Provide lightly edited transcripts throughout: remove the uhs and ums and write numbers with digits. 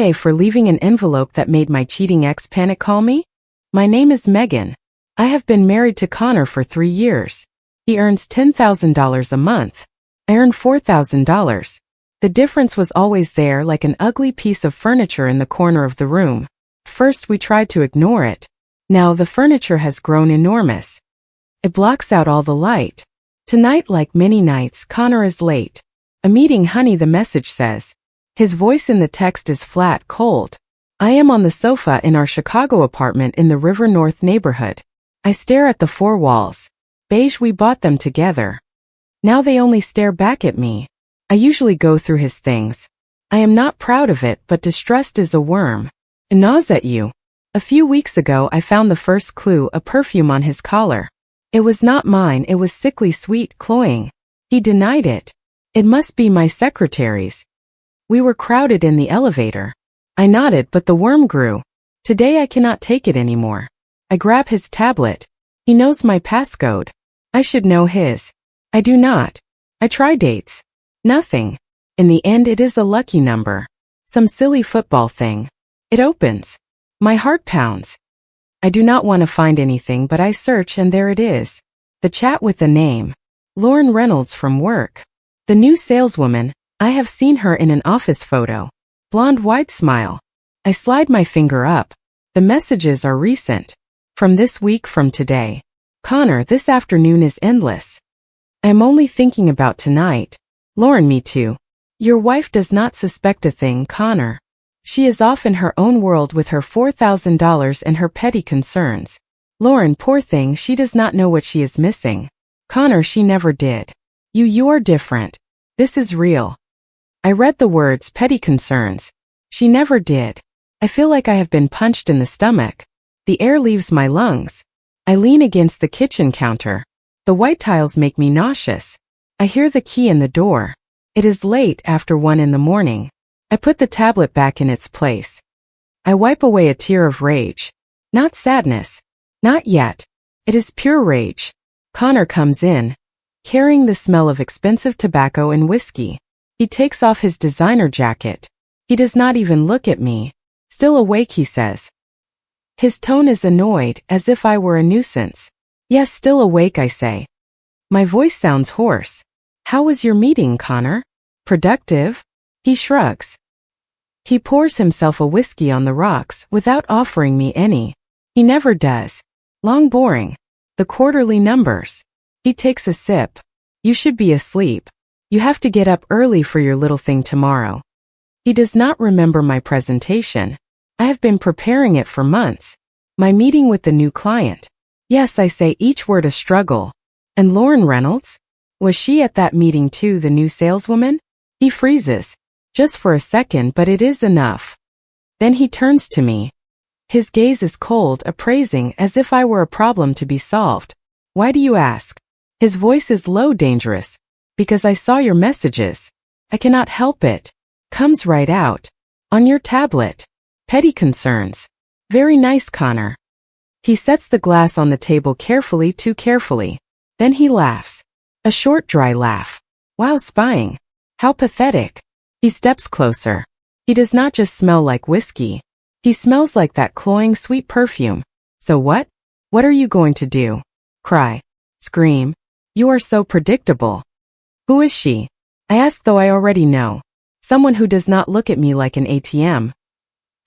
Okay for leaving an envelope that made my cheating ex panic call me? My name is Megan. I have been married to Connor for 3 years. He earns $10,000 a month. I earn $4,000. The difference was always there like an ugly piece of furniture in the corner of the room. First we tried to ignore it. Now the furniture has grown enormous. It blocks out all the light. Tonight, like many nights, Connor is late. A meeting, honey, the message says. His voice in the text is flat, cold. I am on the sofa in our Chicago apartment in the River North neighborhood. I stare at the 4 walls. Beige, we bought them together. Now they only stare back at me. I usually go through his things. I am not proud of it, but distrust is a worm. It gnaws at you. A few weeks ago I found the first clue, a perfume on his collar. It was not mine, it was sickly sweet, cloying. He denied it. It must be my secretary's. We were crowded in the elevator. I nodded, but the worm grew. Today I cannot take it anymore. I grab his tablet. He knows my passcode. I should know his. I do not. I try dates. Nothing. In the end it is a lucky number. Some silly football thing. It opens. My heart pounds. I do not want to find anything, but I search and there it is. The chat with the name. Lauren Reynolds from work. The new saleswoman. I have seen her in an office photo. Blonde, wide smile. I slide my finger up. The messages are recent. From this week, from today. Connor, this afternoon is endless. I am only thinking about tonight. Lauren, me too. Your wife does not suspect a thing, Connor. She is off in her own world with her $4,000 and her petty concerns. Lauren, poor thing, she does not know what she is missing. Connor, she never did. You are different. This is real. I read the words, petty concerns. She never did. I feel like I have been punched in the stomach. The air leaves my lungs. I lean against the kitchen counter. The white tiles make me nauseous. I hear the key in the door. It is late, after 1 in the morning. I put the tablet back in its place. I wipe away a tear of rage. Not sadness. Not yet. It is pure rage. Connor comes in, carrying the smell of expensive tobacco and whiskey. He takes off his designer jacket. He does not even look at me. Still awake, he says. His tone is annoyed, as if I were a nuisance. Yes, still awake, I say. My voice sounds hoarse. How was your meeting, Connor? Productive? He shrugs. He pours himself a whiskey on the rocks without offering me any. He never does. Long, boring. The quarterly numbers. He takes a sip. You should be asleep. You have to get up early for your little thing tomorrow. He does not remember my presentation. I have been preparing it for months. My meeting with the new client. Yes, I say, each word a struggle. And Lauren Reynolds? Was she at that meeting too, the new saleswoman? He freezes. Just for a second, but it is enough. Then he turns to me. His gaze is cold, appraising, as if I were a problem to be solved. Why do you ask? His voice is low, dangerous. Because I saw your messages. I cannot help it. Comes right out. On your tablet. Petty concerns. Very nice, Connor. He sets the glass on the table carefully, too carefully. Then he laughs. A short, dry laugh. Wow, spying. How pathetic. He steps closer. He does not just smell like whiskey. He smells like that cloying, sweet perfume. So what? What are you going to do? Cry. Scream. You are so predictable. Who is she? I ask, though I already know. Someone who does not look at me like an ATM.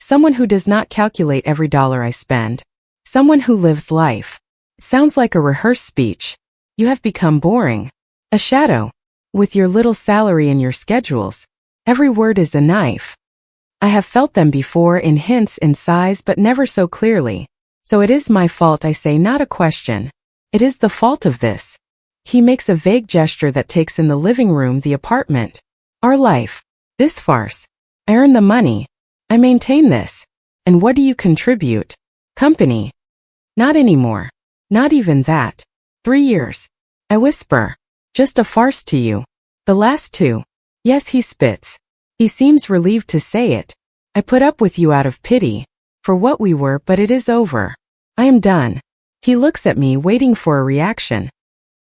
Someone who does not calculate every dollar I spend. Someone who lives life. Sounds like a rehearsed speech. You have become boring. A shadow. With your little salary and your schedules. Every word is a knife. I have felt them before in hints, in sighs, but never so clearly. So it is my fault, I say, not a question. It is the fault of this. He makes a vague gesture that takes in the living room, the apartment. Our life. This farce. I earn the money. I maintain this. And what do you contribute? Company. Not anymore. Not even that. 3 years. I whisper. Just a farce to you. The last 2. Yes, he spits. He seems relieved to say it. I put up with you out of pity. For what we were, but it is over. I am done. He looks at me, waiting for a reaction.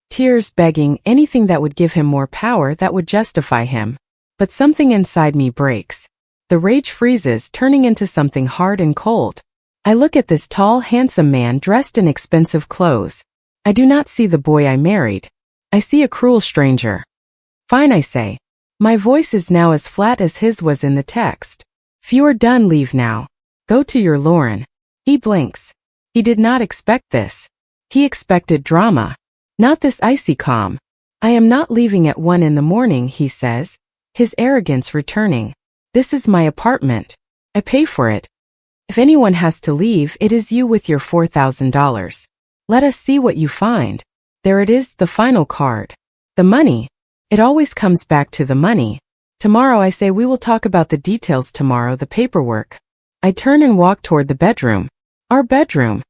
Tears, begging, anything that would give him more power, that would justify him. But something inside me breaks. The rage freezes, turning into something hard and cold. I look at this tall, handsome man dressed in expensive clothes. I do not see the boy I married. I see a cruel stranger. Fine, I say. My voice is now as flat as his was in the text. If you are done, leave now. Go to your Lauren. He blinks. He did not expect this. He expected drama. Not this icy calm. I am not leaving at 1 in the morning, he says, his arrogance returning. This is my apartment. I pay for it. If anyone has to leave, it is you with your $4,000. Let us see what you find. There it is, the final card. The money. It always comes back to the money. Tomorrow, I say, we will talk about the details tomorrow, the paperwork. I turn and walk toward the bedroom. Our bedroom.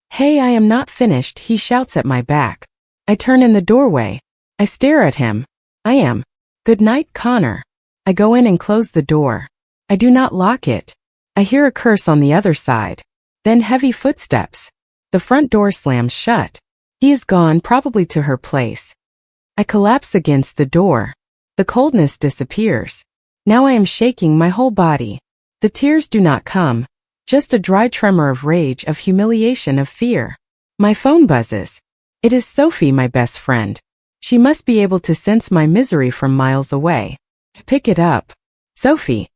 Hey, I am not finished, he shouts at my back. I turn in the doorway. I stare at him. I am. Good night, Connor. I go in and close the door. I do not lock it. I hear a curse on the other side. Then heavy footsteps. The front door slams shut. He is gone, probably to her place. I collapse against the door. The coldness disappears. Now I am shaking my whole body. The tears do not come. Just a dry tremor of rage, of humiliation, of fear. My phone buzzes. It is Sophie, my best friend. She must be able to sense my misery from miles away. I pick it up. Sophie.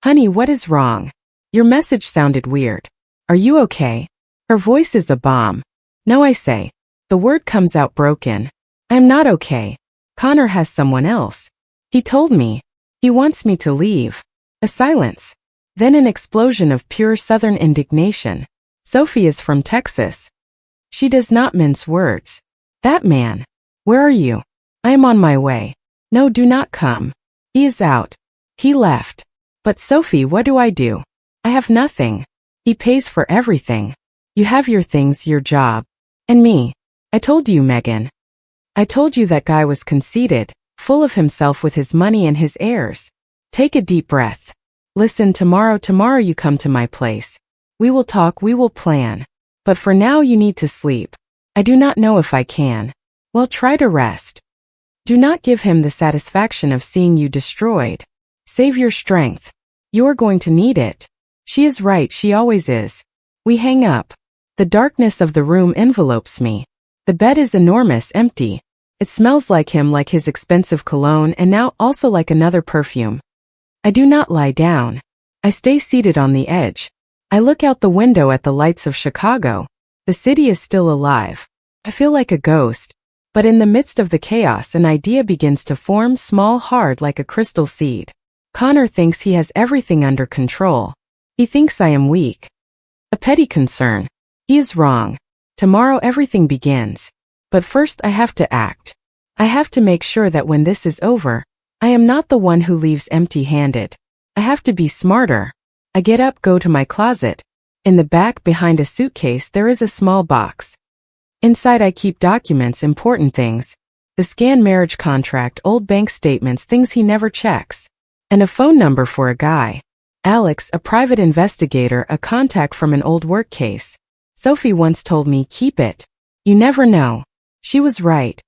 Honey, what is wrong? Your message sounded weird. Are you okay? Her voice is a bomb. No, I say. The word comes out broken. I am not okay. Connor has someone else. He told me. He wants me to leave. A silence. Then an explosion of pure Southern indignation. Sophie is from Texas. She does not mince words. That man. Where are you? I am on my way. No, do not come. He is out. He left. But Sophie, what do? I have nothing. He pays for everything. You have your things, your job. And me. I told you, Megan. I told you that guy was conceited, full of himself with his money and his heirs. Take a deep breath. Listen, tomorrow you come to my place. We will talk, we will plan. But for now you need to sleep. I do not know if I can. Well, try to rest. Do not give him the satisfaction of seeing you destroyed. Save your strength. You are going to need it. She is right, she always is. We hang up. The darkness of the room envelopes me. The bed is enormous, empty. It smells like him, like his expensive cologne, and now also like another perfume. I do not lie down. I stay seated on the edge. I look out the window at the lights of Chicago. The city is still alive. I feel like a ghost. But in the midst of the chaos, an idea begins to form, small, hard, like a crystal seed. Connor thinks he has everything under control. He thinks I am weak. A petty concern. He is wrong. Tomorrow everything begins. But first I have to act. I have to make sure that when this is over, I am not the one who leaves empty-handed. I have to be smarter. I get up, go to my closet. In the back, behind a suitcase, there is a small box. Inside I keep documents, important things. The scanned marriage contract, old bank statements, things he never checks. And a phone number for a guy. Alex, a private investigator, a contact from an old work case. Sophie once told me, keep it. You never know. She was right.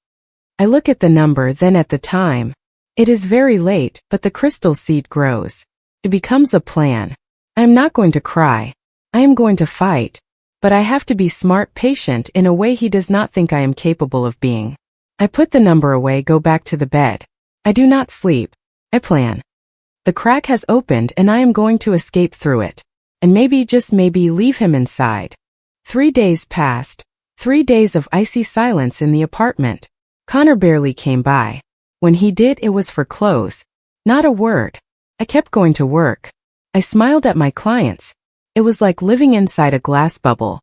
I look at the number, then at the time. It is very late, but the crystal seed grows. It becomes a plan. I am not going to cry. I am going to fight. But I have to be smart, patient, in a way he does not think I am capable of being. I put the number away, go back to the bed. I do not sleep. I plan. The crack has opened and I am going to escape through it. And maybe, just maybe, leave him inside. 3 days passed. 3 days of icy silence in the apartment. Connor barely came by. When he did, it was for clothes. Not a word. I kept going to work. I smiled at my clients. It was like living inside a glass bubble.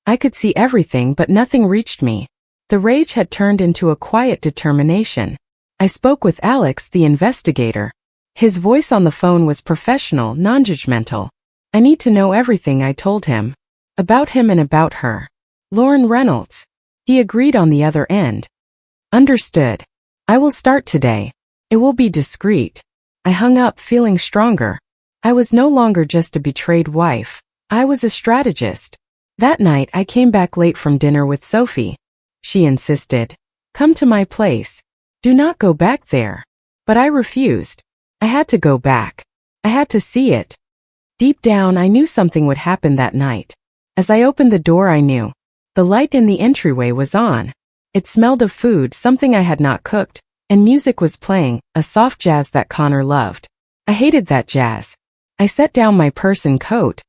I could see everything, but nothing reached me. The rage had turned into a quiet determination. I spoke with Alex, the investigator. His voice on the phone was professional, non-judgmental. I need to know everything, I told him. About him and about her. Lauren Reynolds. He agreed on the other end. Understood. I will start today. It will be discreet. I hung up, feeling stronger. I was no longer just a betrayed wife. I was a strategist. That night I came back late from dinner with Sophie. She insisted. Come to my place. Do not go back there. But I refused. I had to go back. I had to see it. Deep down, I knew something would happen that night. As I opened the door, I knew. The light in the entryway was on. It smelled of food, something I had not cooked, and music was playing, a soft jazz that Connor loved. I hated that jazz. I set down my purse and coat.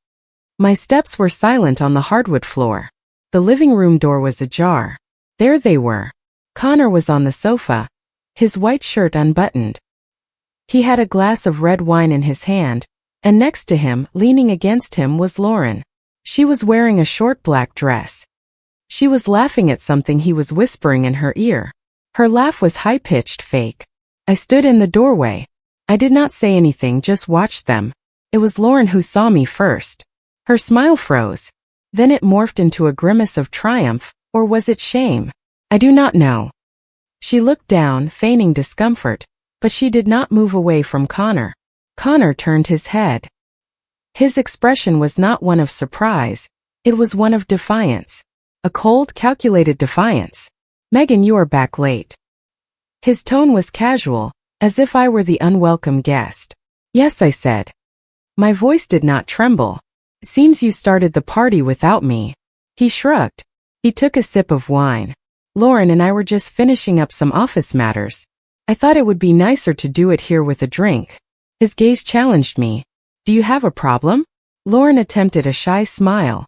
My steps were silent on the hardwood floor. The living room door was ajar. There they were. Connor was on the sofa, his white shirt unbuttoned. He had a glass of red wine in his hand, and next to him, leaning against him, was Lauren. She was wearing a short black dress. She was laughing at something he was whispering in her ear. Her laugh was high-pitched, fake. I stood in the doorway. I did not say anything, just watched them. It was Lauren who saw me first. Her smile froze. Then it morphed into a grimace of triumph, or was it shame? I do not know. She looked down, feigning discomfort, but she did not move away from Connor. Connor turned his head. His expression was not one of surprise, it was one of defiance. A cold, calculated defiance. "Megan, you are back late." His tone was casual, as if I were the unwelcome guest. "Yes," I said. My voice did not tremble. "Seems you started the party without me." He shrugged. He took a sip of wine. "Lauren and I were just finishing up some office matters. I thought it would be nicer to do it here with a drink." His gaze challenged me. "Do you have a problem?" Lauren attempted a shy smile.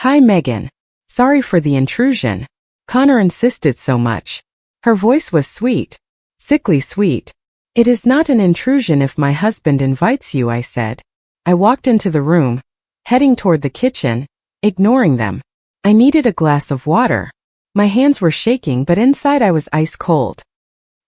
"Hi, Megan. Sorry for the intrusion." Connor insisted so much. Her voice was sweet. Sickly sweet. "It is not an intrusion if my husband invites you," I said. I walked into the room, heading toward the kitchen, ignoring them. I needed a glass of water. My hands were shaking, but inside I was ice cold.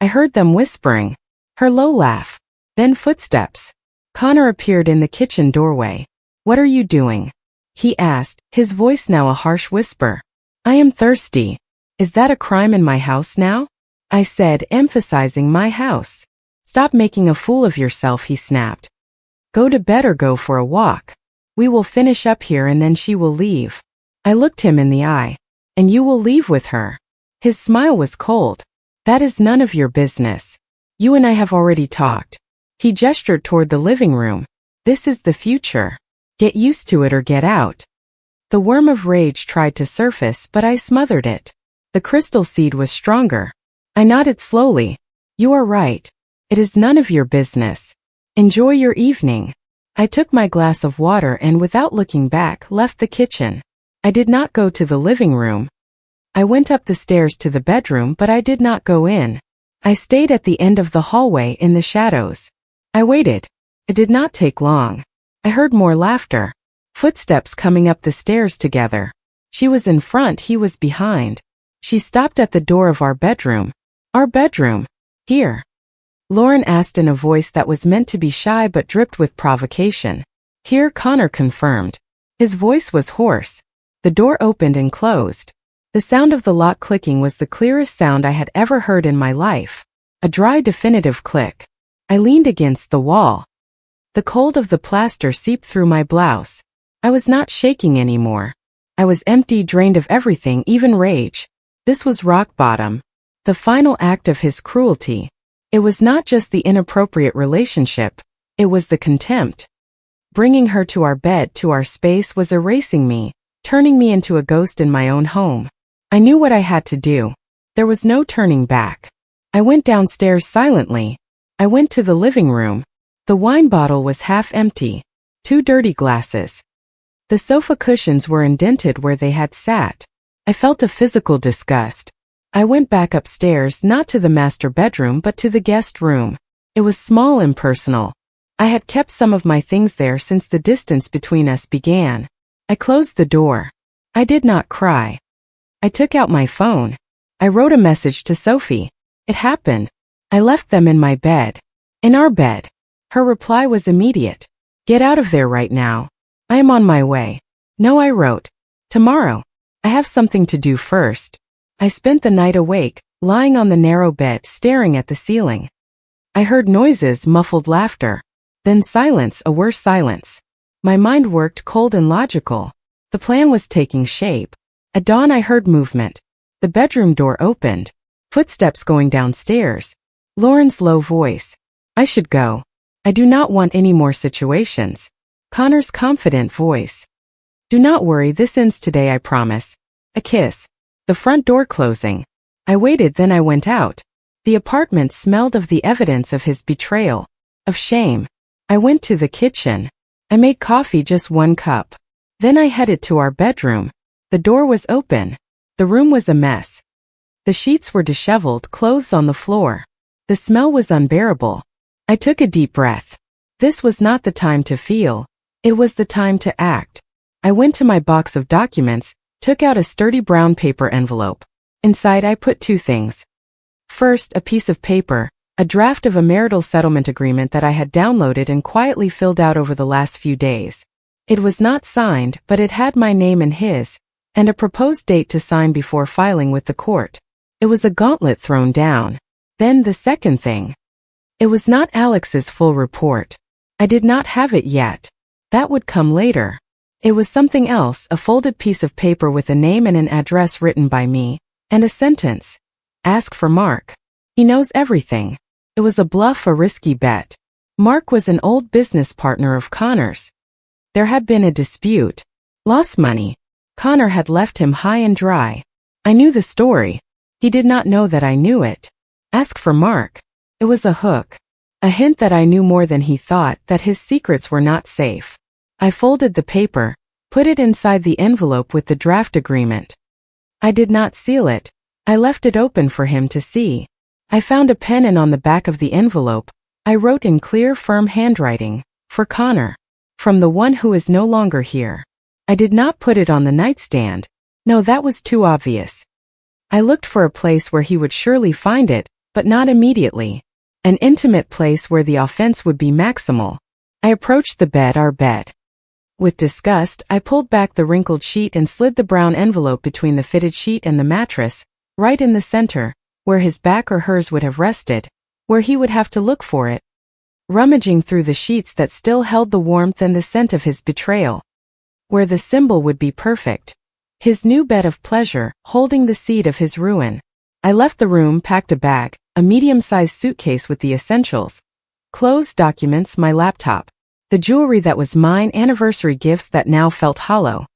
I heard them whispering. Her low laugh. Then footsteps. Connor appeared in the kitchen doorway. "What are you doing?" he asked, his voice now a harsh whisper. "I am thirsty." "Is that a crime in my house now?" I said, emphasizing my house. "Stop making a fool of yourself," he snapped. "Go to bed or go for a walk. We will finish up here and then she will leave." I looked him in the eye. "And you will leave with her?" His smile was cold. "That is none of your business. You and I have already talked." He gestured toward the living room. "This is the future. Get used to it or get out." The worm of rage tried to surface, but I smothered it. The crystal seed was stronger. I nodded slowly. "You are right. It is none of your business. Enjoy your evening." I took my glass of water and without looking back left the kitchen. I did not go to the living room. I went up the stairs to the bedroom, but I did not go in. I stayed at the end of the hallway in the shadows. I waited. It did not take long. I heard more laughter. Footsteps coming up the stairs together. She was in front, he was behind. She stopped at the door of our bedroom. "Our bedroom? Here?" Lauren asked in a voice that was meant to be shy but dripped with provocation. "Here," Connor confirmed. His voice was hoarse. The door opened and closed. The sound of the lock clicking was the clearest sound I had ever heard in my life. A dry, definitive click. I leaned against the wall. The cold of the plaster seeped through my blouse. I was not shaking anymore. I was empty, drained of everything, even rage. This was rock bottom. The final act of his cruelty. It was not just the inappropriate relationship, it was the contempt. Bringing her to our bed, to our space, was erasing me, turning me into a ghost in my own home. I knew what I had to do. There was no turning back. I went downstairs silently. I went to the living room. The wine bottle was half empty. 2 dirty glasses. The sofa cushions were indented where they had sat. I felt a physical disgust. I went back upstairs, not to the master bedroom but to the guest room. It was small and personal. I had kept some of my things there since the distance between us began. I closed the door. I did not cry. I took out my phone. I wrote a message to Sophie. It happened. I left them in my bed. In our bed. Her reply was immediate. "Get out of there right now. I am on my way." "No," I wrote. "Tomorrow. I have something to do first." I spent the night awake, lying on the narrow bed, staring at the ceiling. I heard noises, muffled laughter. Then silence, a worse silence. My mind worked cold and logical. The plan was taking shape. At dawn I heard movement. The bedroom door opened. Footsteps going downstairs. Lauren's low voice. "I should go." I do not want any more situations. Connor's confident voice. Do not worry, this ends today, I promise. A kiss. The front door closing. I waited, then I went out. The apartment smelled of the evidence of his betrayal. Of shame. I went to the kitchen. I made coffee, just 1 cup. Then I headed to our bedroom. The door was open. The room was a mess. The sheets were disheveled, clothes on the floor. The smell was unbearable. I took a deep breath. This was not the time to feel. It was the time to act. I went to my box of documents, took out a sturdy brown paper envelope. Inside I put 2 things. First, a piece of paper, a draft of a marital settlement agreement that I had downloaded and quietly filled out over the last few days. It was not signed, but it had my name and his, and a proposed date to sign before filing with the court. It was a gauntlet thrown down. Then the second thing. It was not Alex's full report. I did not have it yet. That would come later. It was something else, a folded piece of paper with a name and an address written by me, and a sentence. Ask for Mark. He knows everything. It was a bluff, a risky bet. Mark was an old business partner of Connor's. There had been a dispute. Lost money. Connor had left him high and dry. I knew the story. He did not know that I knew it. Ask for Mark. It was a hook. A hint that I knew more than he thought, that his secrets were not safe. I folded the paper, put it inside the envelope with the draft agreement. I did not seal it. I left it open for him to see. I found a pen, and on the back of the envelope, I wrote in clear, firm handwriting, for Connor, from the one who is no longer here. I did not put it on the nightstand. No, that was too obvious. I looked for a place where he would surely find it, but not immediately. An intimate place where the offense would be maximal. I approached the bed, our bed. With disgust, I pulled back the wrinkled sheet and slid the brown envelope between the fitted sheet and the mattress, right in the center, where his back or hers would have rested, where he would have to look for it. Rummaging through the sheets that still held the warmth and the scent of his betrayal. Where the symbol would be perfect. His new bed of pleasure, holding the seed of his ruin. I left the room, packed a bag, a medium-sized suitcase with the essentials. Clothes, documents, my laptop. The jewelry that was mine, anniversary gifts that now felt hollow.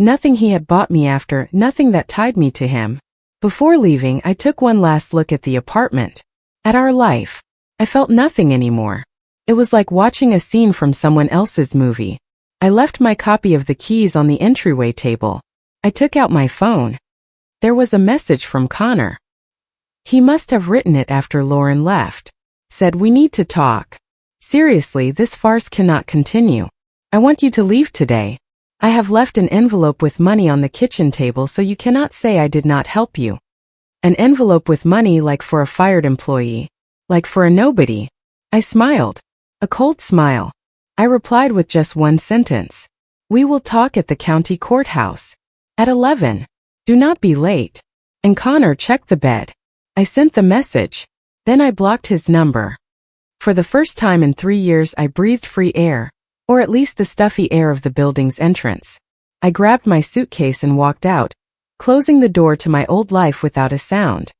Nothing he had bought me after, nothing that tied me to him. Before leaving, I took one last look at the apartment. At our life. I felt nothing anymore. It was like watching a scene from someone else's movie. I left my copy of the keys on the entryway table. I took out my phone. There was a message from Connor. He must have written it after Lauren left. Said, we need to talk. Seriously, this farce cannot continue. I want you to leave today. I have left an envelope with money on the kitchen table, so you cannot say I did not help you. An envelope with money, like for a fired employee. Like for a nobody. I smiled. A cold smile. I replied with just one sentence. We will talk at the county courthouse. At 11. Do not be late. And Connor checked the bed. I sent the message. Then I blocked his number. For the first time in 3 years, I breathed free air, or at least the stuffy air of the building's entrance. I grabbed my suitcase and walked out, closing the door to my old life without a sound.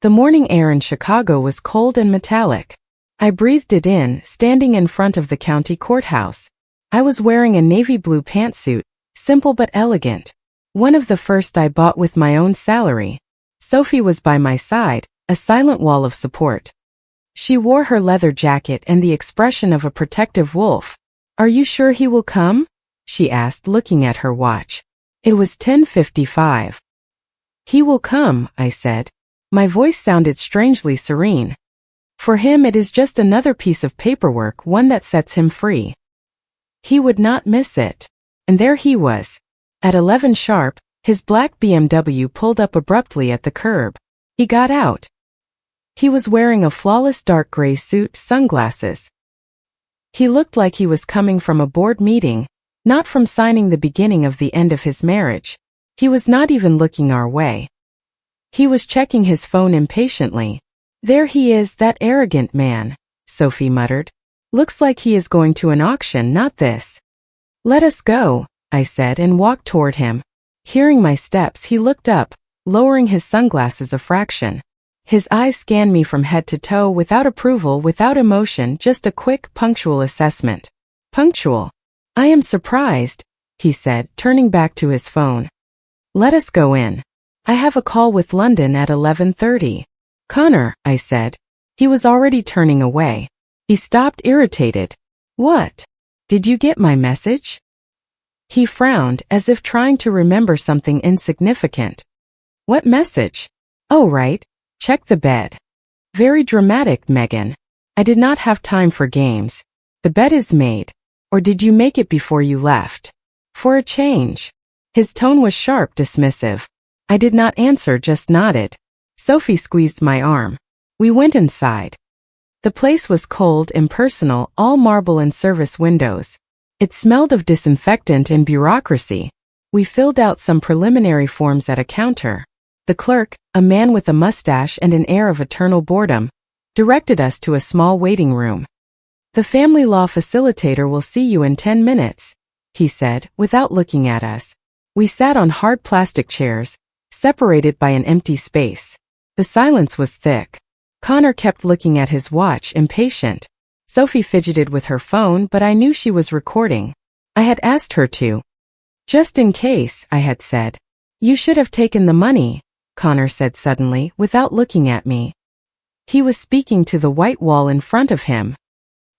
The morning air in Chicago was cold and metallic. I breathed it in, standing in front of the county courthouse. I was wearing a navy blue pantsuit, simple but elegant. One of the first I bought with my own salary. Sophie was by my side, a silent wall of support. She wore her leather jacket and the expression of a protective wolf. Are you sure he will come? She asked, looking at her watch. It was 10:55. He will come, I said. My voice sounded strangely serene. For him it is just another piece of paperwork, one that sets him free. He would not miss it. And there he was. At 11 sharp, his black BMW pulled up abruptly at the curb. He got out. He was wearing a flawless dark gray suit, sunglasses. He looked like he was coming from a board meeting, not from signing the beginning of the end of his marriage. He was not even looking our way. He was checking his phone impatiently. There he is, that arrogant man, Sophie muttered. Looks like he is going to an auction, not this. Let us go, I said and walked toward him. Hearing my steps, he looked up, lowering his sunglasses a fraction. His eyes scanned me from head to toe without approval, without emotion, just a quick, punctual assessment. Punctual? I am surprised, he said, turning back to his phone. Let us go in. I have a call with London at 11:30. Connor, I said. He was already turning away. He stopped, irritated. What? Did you get my message? He frowned, as if trying to remember something insignificant. What message? Oh, right. Check the bed. Very dramatic, Megan. I did not have time for games. The bed is made. Or did you make it before you left? For a change. His tone was sharp, dismissive. I did not answer, just nodded. Sophie squeezed my arm. We went inside. The place was cold, impersonal, all marble and service windows. It smelled of disinfectant and bureaucracy. We filled out some preliminary forms at a counter. The clerk, a man with a mustache and an air of eternal boredom, directed us to a small waiting room. The family law facilitator will see you in 10 minutes, he said, without looking at us. We sat on hard plastic chairs, separated by an empty space. The silence was thick. Connor kept looking at his watch, impatient. Sophie fidgeted with her phone, but I knew she was recording. I had asked her to. Just in case, I had said. You should have taken the money, Connor said suddenly, without looking at me. He was speaking to the white wall in front of him.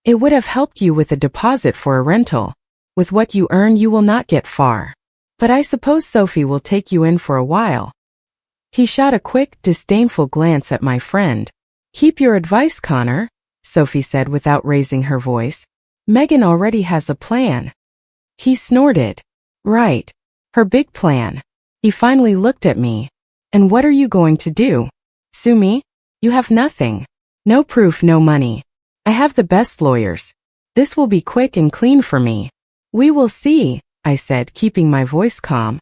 It would have helped you with a deposit for a rental. With what you earn, you will not get far. But I suppose Sophie will take you in for a while. He shot a quick, disdainful glance at my friend. Keep your advice, Connor, Sophie said without raising her voice. Megan already has a plan. He snorted. Right. Her big plan. He finally looked at me. And what are you going to do? Sue me? You have nothing. No proof, no money. I have the best lawyers. This will be quick and clean for me. We will see, I said, keeping my voice calm.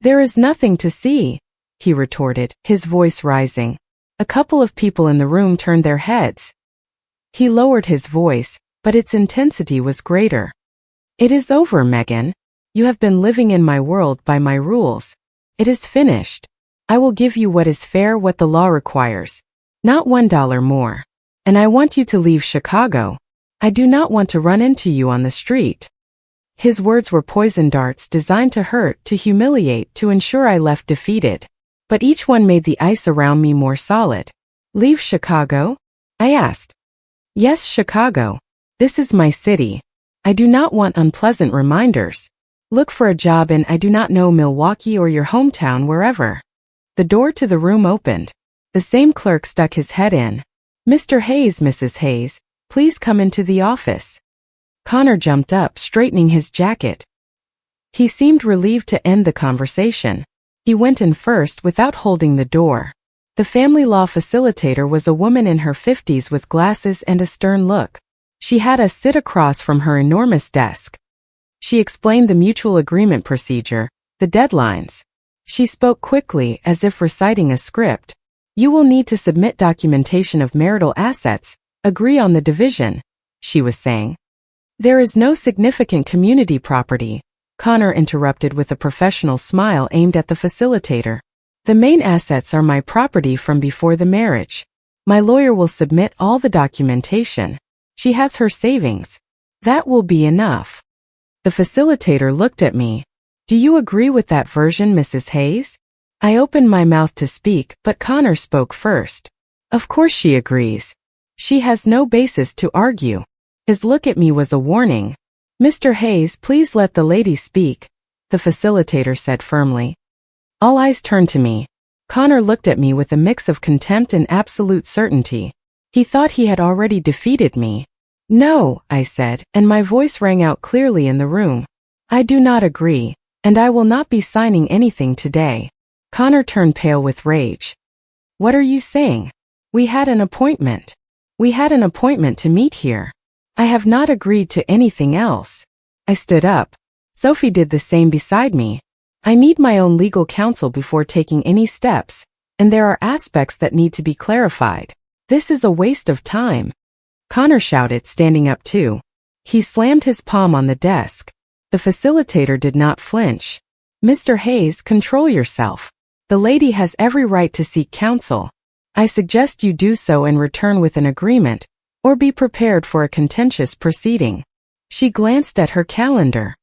There is nothing to see, he retorted, his voice rising. A couple of people in the room turned their heads. He lowered his voice, but its intensity was greater. It is over, Megan. You have been living in my world by my rules. It is finished. I will give you what is fair, what the law requires. Not $1 more. And I want you to leave Chicago. I do not want to run into you on the street. His words were poison darts designed to hurt, to humiliate, to ensure I left defeated. But each one made the ice around me more solid. Leave Chicago? I asked. Yes, Chicago. This is my city. I do not want unpleasant reminders. Look for a job in, I do not know, Milwaukee or your hometown, wherever. The door to the room opened. The same clerk stuck his head in. Mr. Hayes, Mrs. Hayes, please come into the office. Connor jumped up, straightening his jacket. He seemed relieved to end the conversation. He went in first without holding the door. The family law facilitator was a woman in her 50s with glasses and a stern look. She had us sit across from her enormous desk. She explained the mutual agreement procedure, the deadlines. She spoke quickly, as if reciting a script. You will need to submit documentation of marital assets, agree on the division, she was saying. There is no significant community property, Connor interrupted with a professional smile aimed at the facilitator. The main assets are my property from before the marriage. My lawyer will submit all the documentation. She has her savings. That will be enough. The facilitator looked at me. Do you agree with that version, Mrs. Hayes? I opened my mouth to speak, but Connor spoke first. Of course she agrees. She has no basis to argue. His look at me was a warning. Mr. Hayes, please let the lady speak, the facilitator said firmly. All eyes turned to me. Connor looked at me with a mix of contempt and absolute certainty. He thought he had already defeated me. No, I said, and my voice rang out clearly in the room. I do not agree, and I will not be signing anything today. Connor turned pale with rage. What are you saying? We had an appointment. We had an appointment to meet here. I have not agreed to anything else. I stood up. Sophie did the same beside me. I need my own legal counsel before taking any steps, and there are aspects that need to be clarified. This is a waste of time. Connor shouted, standing up too. He slammed his palm on the desk. The facilitator did not flinch. Mr. Hayes, control yourself. The lady has every right to seek counsel. I suggest you do so and return with an agreement, or be prepared for a contentious proceeding. She glanced at her calendar.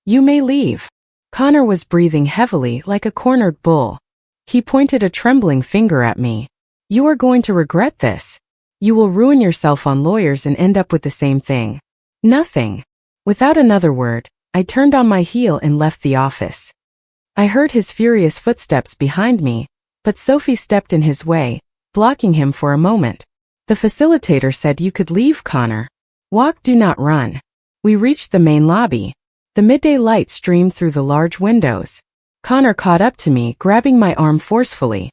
You may leave. Connor was breathing heavily like a cornered bull. He pointed a trembling finger at me. You are going to regret this. You will ruin yourself on lawyers and end up with the same thing. Nothing. Without another word, I turned on my heel and left the office. I heard his furious footsteps behind me, but Sophie stepped in his way, blocking him for a moment. The facilitator said you could leave, Connor. Walk, do not run. We reached the main lobby. The midday light streamed through the large windows. Connor caught up to me, grabbing my arm forcefully.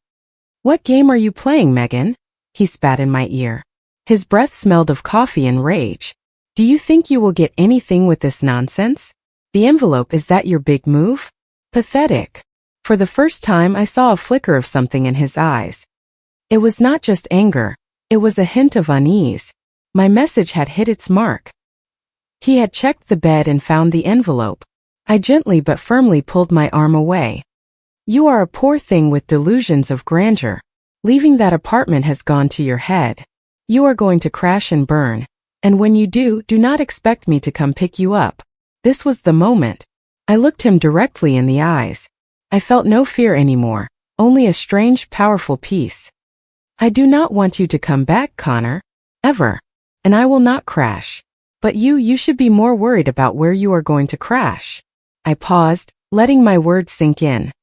What game are you playing, Megan? He spat in my ear. His breath smelled of coffee and rage. Do you think you will get anything with this nonsense? The envelope, is that your big move? Pathetic. For the first time I saw a flicker of something in his eyes. It was not just anger, it was a hint of unease. My message had hit its mark. He had checked the bed and found the envelope. I gently but firmly pulled my arm away. You are a poor thing with delusions of grandeur. Leaving that apartment has gone to your head. You are going to crash and burn, and when you do not expect me to come pick you up. This was the moment. I looked him directly in the eyes. I felt no fear anymore, only a strange, powerful peace. I do not want you to come back, Connor. Ever. And I will not crash. But you should be more worried about where you are going to crash. I paused, letting my words sink in.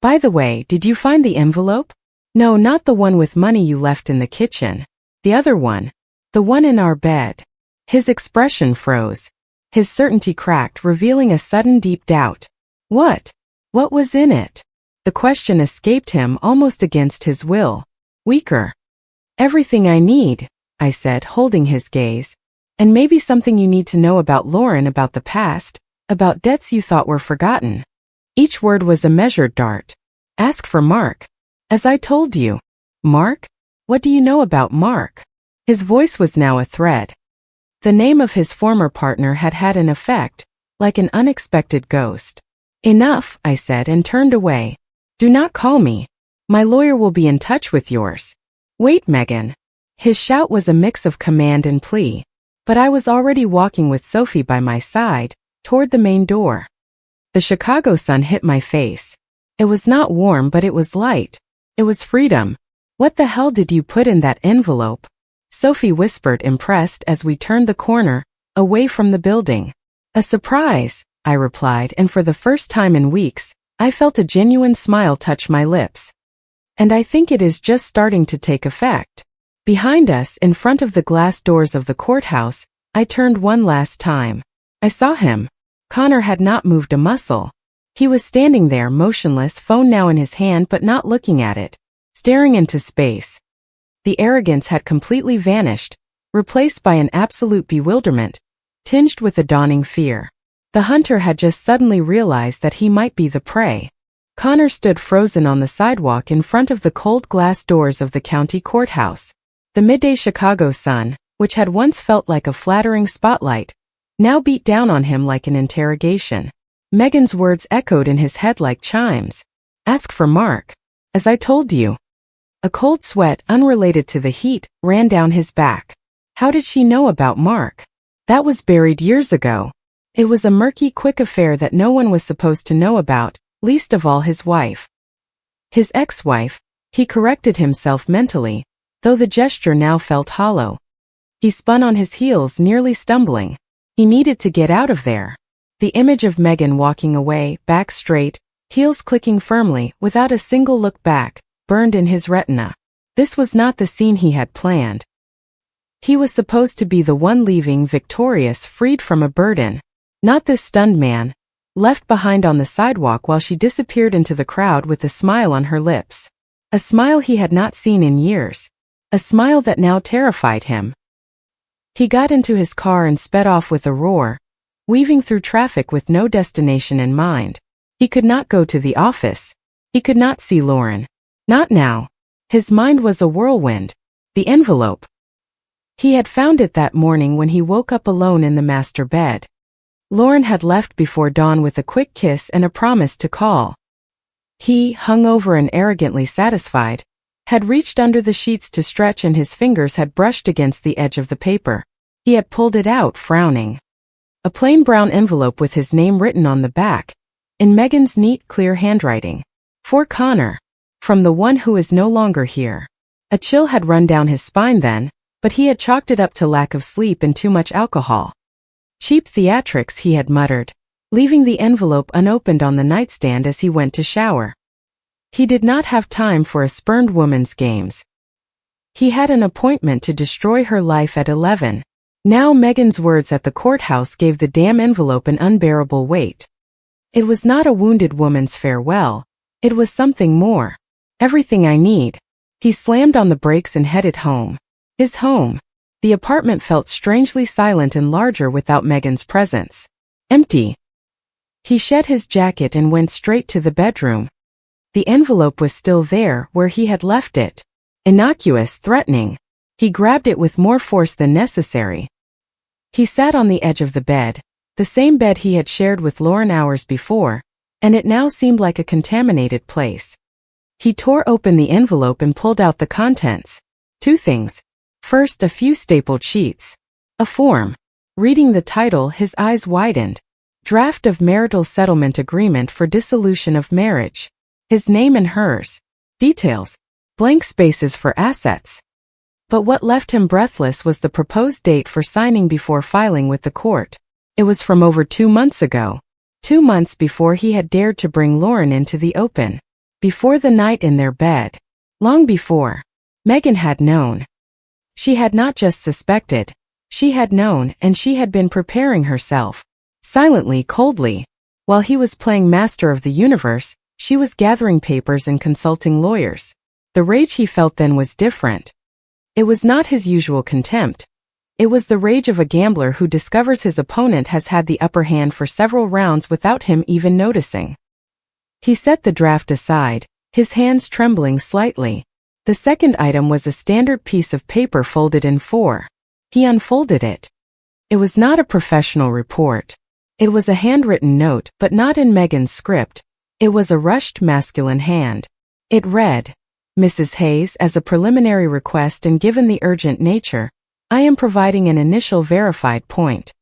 By the way, did you find the envelope? No, not the one with money you left in the kitchen. The other one. The one in our bed. His expression froze. His certainty cracked, revealing a sudden deep doubt. What? What was in it? The question escaped him almost against his will. Weaker. Everything I need, I said, holding his gaze. And maybe something you need to know about Lauren, about the past, about debts you thought were forgotten. Each word was a measured dart. Ask for Mark. As I told you. Mark? What do you know about Mark? His voice was now a thread. The name of his former partner had had an effect, like an unexpected ghost. Enough, I said and turned away. Do not call me. My lawyer will be in touch with yours. Wait, Megan. His shout was a mix of command and plea. But I was already walking with Sophie by my side, toward the main door. The Chicago sun hit my face. It was not warm, but it was light. It was freedom. What the hell did you put in that envelope? Sophie whispered, impressed, as we turned the corner, away from the building. A surprise, I replied, and for the first time in weeks, I felt a genuine smile touch my lips. And I think it is just starting to take effect. Behind us, in front of the glass doors of the courthouse, I turned one last time. I saw him. Connor had not moved a muscle. He was standing there, motionless, phone now in his hand but not looking at it, staring into space. The arrogance had completely vanished, replaced by an absolute bewilderment, tinged with a dawning fear. The hunter had just suddenly realized that he might be the prey. Connor stood frozen on the sidewalk in front of the cold glass doors of the county courthouse. The midday Chicago sun, which had once felt like a flattering spotlight, now beat down on him like an interrogation. Megan's words echoed in his head like chimes. Ask for Mark. As I told you. A cold sweat, unrelated to the heat, ran down his back. How did she know about Mark? That was buried years ago. It was a murky, quick affair that no one was supposed to know about, least of all his wife. His ex-wife, he corrected himself mentally, though the gesture now felt hollow. He spun on his heels, nearly stumbling. He needed to get out of there. The image of Megan walking away, back straight, heels clicking firmly, without a single look back, burned in his retina. This was not the scene he had planned. He was supposed to be the one leaving victorious, freed from a burden. Not this stunned man, left behind on the sidewalk while she disappeared into the crowd with a smile on her lips. A smile he had not seen in years. A smile that now terrified him. He got into his car and sped off with a roar, weaving through traffic with no destination in mind. He could not go to the office. He could not see Lauren. Not now. His mind was a whirlwind. The envelope. He had found it that morning when he woke up alone in the master bed. Lauren had left before dawn with a quick kiss and a promise to call. He, hungover and arrogantly satisfied, had reached under the sheets to stretch and his fingers had brushed against the edge of the paper. He had pulled it out, frowning. A plain brown envelope with his name written on the back, in Megan's neat, clear handwriting. For Connor. From the one who is no longer here. A chill had run down his spine then, but he had chalked it up to lack of sleep and too much alcohol. Cheap theatrics, he had muttered, leaving the envelope unopened on the nightstand as he went to shower. He did not have time for a spurned woman's games. He had an appointment to destroy her life at 11. Now Megan's words at the courthouse gave the damn envelope an unbearable weight. It was not a wounded woman's farewell. It was something more. Everything I need. He slammed on the brakes and headed home. His home. The apartment felt strangely silent and larger without Megan's presence. Empty. He shed his jacket and went straight to the bedroom. The envelope was still there where he had left it. Innocuous, threatening. He grabbed it with more force than necessary. He sat on the edge of the bed, the same bed he had shared with Lauren hours before, and it now seemed like a contaminated place. He tore open the envelope and pulled out the contents. 2 things. First, a few stapled sheets. A form. Reading the title, his eyes widened. Draft of marital settlement agreement for dissolution of marriage. His name and hers. Details. Blank spaces for assets. But what left him breathless was the proposed date for signing before filing with the court. It was from over 2 months ago. 2 months before he had dared to bring Lauren into the open. Before the night in their bed. Long before. Megan had known. She had not just suspected. She had known, and she had been preparing herself. Silently, coldly. While he was playing master of the universe, she was gathering papers and consulting lawyers. The rage he felt then was different. It was not his usual contempt. It was the rage of a gambler who discovers his opponent has had the upper hand for several rounds without him even noticing. He set the draft aside, his hands trembling slightly. The second item was a standard piece of paper folded in 4. He unfolded it. It was not a professional report. It was a handwritten note, but not in Megan's script. It was a rushed masculine hand. It read, Mrs. Hayes, as a preliminary request and given the urgent nature, I am providing an initial verified point.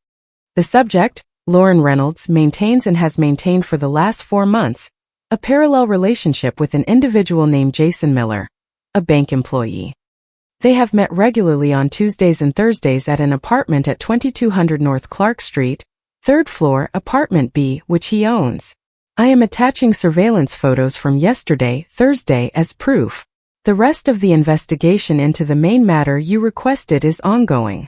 The subject, Lauren Reynolds, maintains and has maintained for the last 4 months, a parallel relationship with an individual named Jason Miller, a bank employee. They have met regularly on Tuesdays and Thursdays at an apartment at 2200 North Clark Street, 3rd floor, apartment B, which he owns. I am attaching surveillance photos from yesterday, Thursday, as proof. The rest of the investigation into the main matter you requested is ongoing.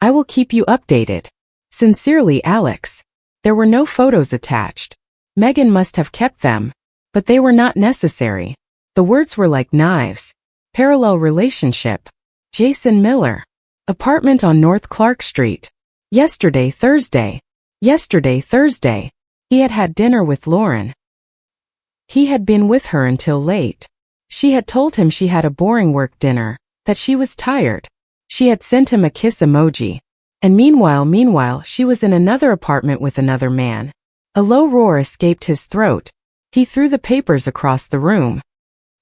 I will keep you updated. Sincerely, Alex. There were no photos attached. Megan must have kept them, but they were not necessary. The words were like knives. Parallel relationship. Jason Miller. Apartment on North Clark Street. Yesterday, Thursday. Yesterday, Thursday. He had had dinner with Lauren. He had been with her until late. She had told him she had a boring work dinner, that she was tired. She had sent him a kiss emoji. And meanwhile, she was in another apartment with another man. A low roar escaped his throat. He threw the papers across the room.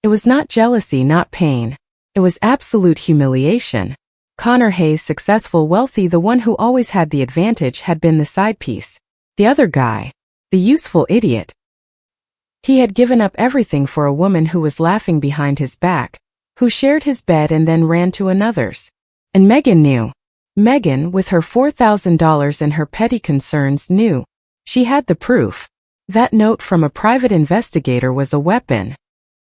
It was not jealousy, not pain. It was absolute humiliation. Connor Hayes, successful, wealthy, the one who always had the advantage, had been the side piece. The other guy. The useful idiot. He had given up everything for a woman who was laughing behind his back, who shared his bed and then ran to another's. And Megan knew. Megan, with her $4,000 and her petty concerns, knew. She had the proof. That note from a private investigator was a weapon.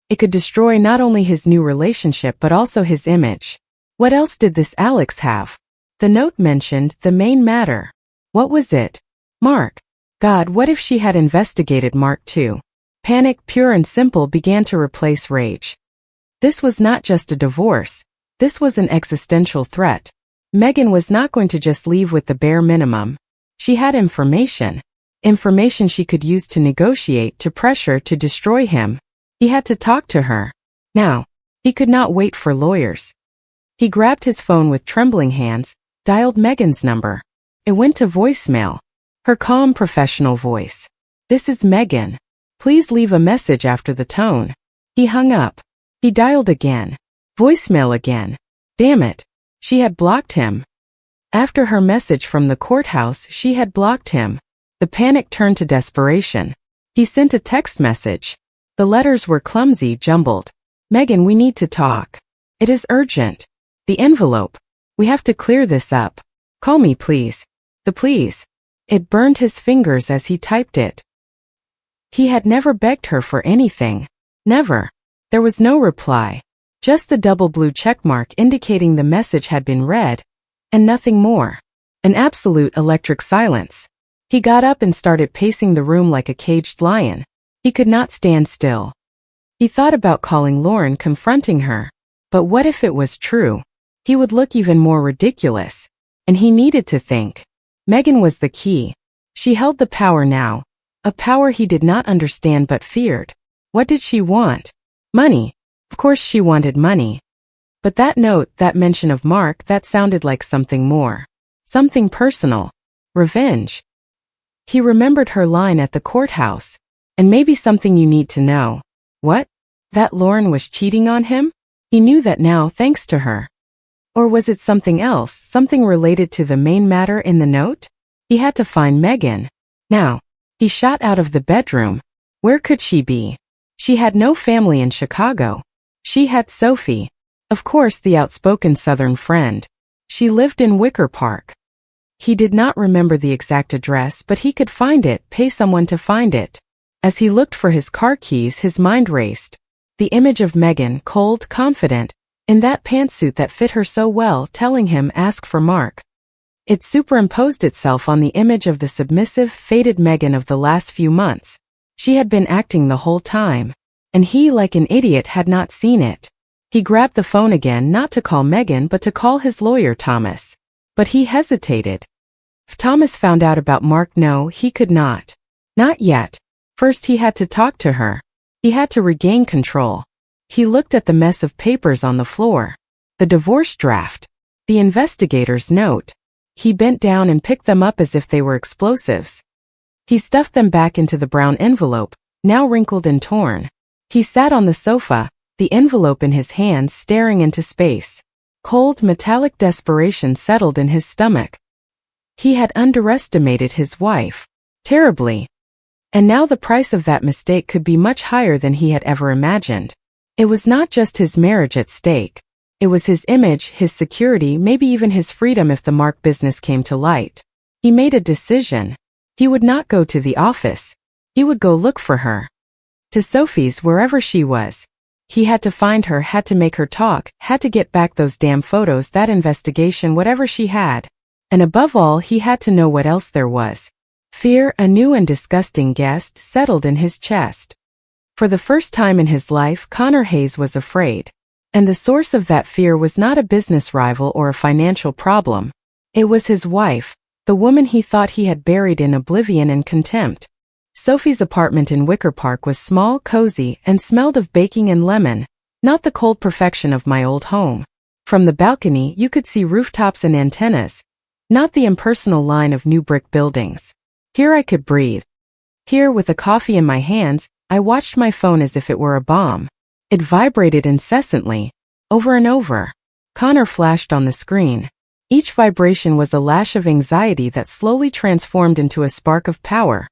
It could destroy not only his new relationship but also his image. What else did this Alex have? The note mentioned the main matter. What was it? Mark. God, what if she had investigated Mark too? Panic, pure and simple, began to replace rage. This was not just a divorce. This was an existential threat. Megan was not going to just leave with the bare minimum. She had information. Information she could use to negotiate, to pressure, to destroy him. He had to talk to her. Now. He could not wait for lawyers. He grabbed his phone with trembling hands, dialed Megan's number. It went to voicemail. Her calm, professional voice. This is Megan. Please leave a message after the tone. He hung up. He dialed again. Voicemail again. Damn it. She had blocked him. After her message from the courthouse, she had blocked him. The panic turned to desperation. He sent a text message. The letters were clumsy, jumbled. Megan, we need to talk. It is urgent. The envelope. We have to clear this up. Call me, please. The please. It burned his fingers as he typed it. He had never begged her for anything. Never. There was no reply. Just the double blue checkmark indicating the message had been read, and nothing more. An absolute electric silence. He got up and started pacing the room like a caged lion. He could not stand still. He thought about calling Lauren, confronting her. But what if it was true? He would look even more ridiculous. And he needed to think. Megan was the key. She held the power now. A power he did not understand but feared. What did she want? Money. Of course she wanted money. But that note, that mention of Mark, that sounded like something more. Something personal. Revenge. He remembered her line at the courthouse. And maybe something you need to know. What? That Lauren was cheating on him? He knew that now thanks to her. Or was it something else, something related to the main matter in the note? He had to find Megan. Now. He shot out of the bedroom. Where could she be? She had no family in Chicago. She had Sophie. Of course, the outspoken Southern friend. She lived in Wicker Park. He did not remember the exact address, but he could find it, pay someone to find it. As he looked for his car keys, his mind raced. The image of Megan, cold, confident, in that pantsuit that fit her so well, telling him, ask for Mark. It superimposed itself on the image of the submissive, faded Megan of the last few months. She had been acting the whole time. And he, like an idiot, had not seen it. He grabbed the phone again, not to call Megan but to call his lawyer, Thomas. But he hesitated. If Thomas found out about Mark, no, he could not. Not yet. First he had to talk to her. He had to regain control. He looked at the mess of papers on the floor. The divorce draft. The investigator's note. He bent down and picked them up as if they were explosives. He stuffed them back into the brown envelope, now wrinkled and torn. He sat on the sofa, the envelope in his hands, staring into space. Cold, metallic desperation settled in his stomach. He had underestimated his wife. Terribly. And now the price of that mistake could be much higher than he had ever imagined. It was not just his marriage at stake. It was his image, his security, maybe even his freedom if the Mark business came to light. He made a decision. He would not go to the office. He would go look for her. To Sophie's, wherever she was. He had to find her, had to make her talk, had to get back those damn photos, that investigation, whatever she had. And above all, he had to know what else there was. Fear, a new and disgusting guest, settled in his chest. For the first time in his life, Connor Hayes was afraid. And the source of that fear was not a business rival or a financial problem. It was his wife, the woman he thought he had buried in oblivion and contempt. Sophie's apartment in Wicker Park was small, cozy, and smelled of baking and lemon, not the cold perfection of my old home. From the balcony, you could see rooftops and antennas, not the impersonal line of new brick buildings. Here I could breathe. Here, with a coffee in my hands, I watched my phone as if it were a bomb. It vibrated incessantly, over and over. Connor flashed on the screen. Each vibration was a lash of anxiety that slowly transformed into a spark of power.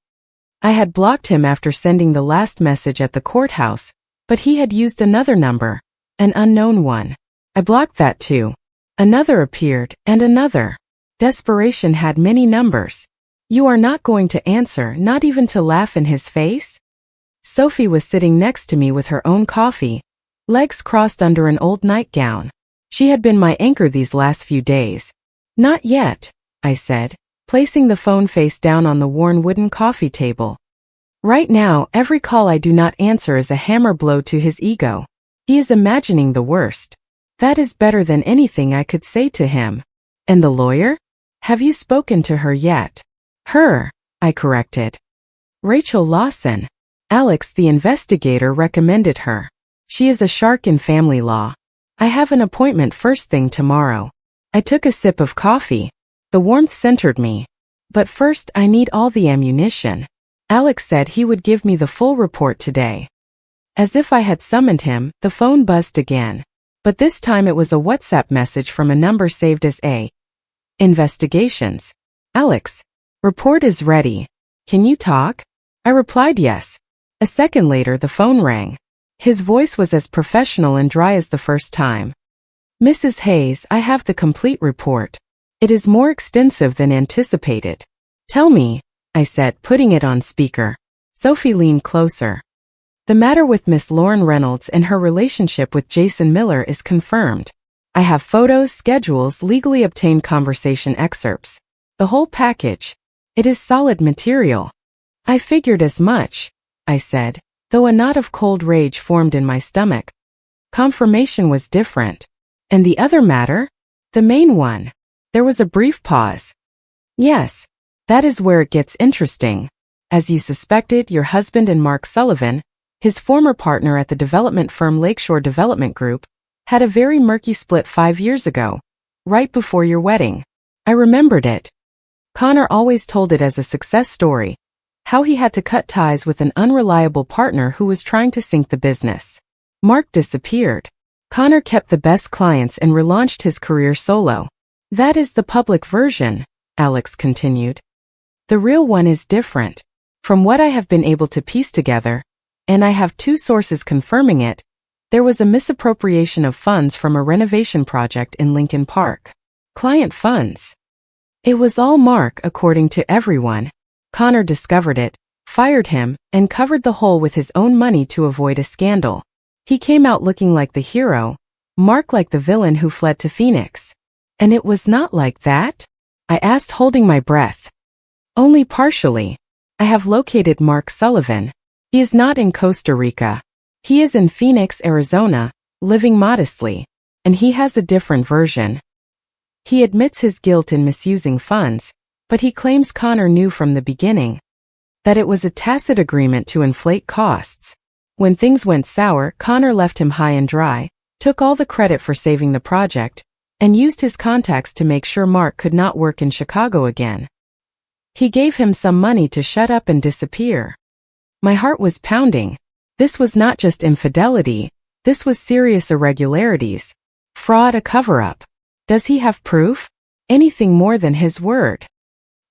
I had blocked him after sending the last message at the courthouse, but he had used another number, an unknown one. I blocked that too. Another appeared, and another. Desperation had many numbers. You are not going to answer, not even to laugh in his face? Sophie was sitting next to me with her own coffee, legs crossed under an old nightgown. She had been my anchor these last few days. Not yet, I said, placing the phone face down on the worn wooden coffee table. Right now, every call I do not answer is a hammer blow to his ego. He is imagining the worst. That is better than anything I could say to him. And the lawyer? Have you spoken to her yet? Her, I corrected. Rachel Lawson. Alex, the investigator, recommended her. She is a shark in family law. I have an appointment first thing tomorrow. I took a sip of coffee. The warmth centered me. But first I need all the ammunition. Alex said he would give me the full report today. As if I had summoned him, the phone buzzed again. But this time it was a WhatsApp message from a number saved as A. Investigations. Alex. Report is ready. Can you talk? I replied yes. A second later the phone rang. His voice was as professional and dry as the first time. Mrs. Hayes, I have the complete report. It is more extensive than anticipated. Tell me, I said, putting it on speaker. Sophie leaned closer. The matter with Miss Lauren Reynolds and her relationship with Jason Miller is confirmed. I have photos, schedules, legally obtained conversation excerpts. The whole package. It is solid material. I figured as much, I said, though a knot of cold rage formed in my stomach. Confirmation was different. And the other matter? The main one. There was a brief pause. Yes, that is where it gets interesting. As you suspected, your husband and Mark Sullivan, his former partner at the development firm Lakeshore Development Group, had a very murky split 5 years ago, right before your wedding. I remembered it. Connor always told it as a success story, how he had to cut ties with an unreliable partner who was trying to sink the business. Mark disappeared. Connor kept the best clients and relaunched his career solo. That is the public version, Alex continued. The real one is different. From what I have been able to piece together, and I have 2 sources confirming it, there was a misappropriation of funds from a renovation project in Lincoln Park. Client funds. It was all Mark, according to everyone. Connor discovered it, fired him, and covered the hole with his own money to avoid a scandal. He came out looking like the hero, Mark like the villain who fled to Phoenix. And it was not like that? I asked, holding my breath. Only partially. I have located Mark Sullivan. He is not in Costa Rica. He is in Phoenix, Arizona, living modestly. And he has a different version. He admits his guilt in misusing funds, but he claims Connor knew from the beginning that it was a tacit agreement to inflate costs. When things went sour, Connor left him high and dry, took all the credit for saving the project, and used his contacts to make sure Mark could not work in Chicago again. He gave him some money to shut up and disappear. My heart was pounding. This was not just infidelity, this was serious irregularities. Fraud, a cover-up. Does he have proof? Anything more than his word?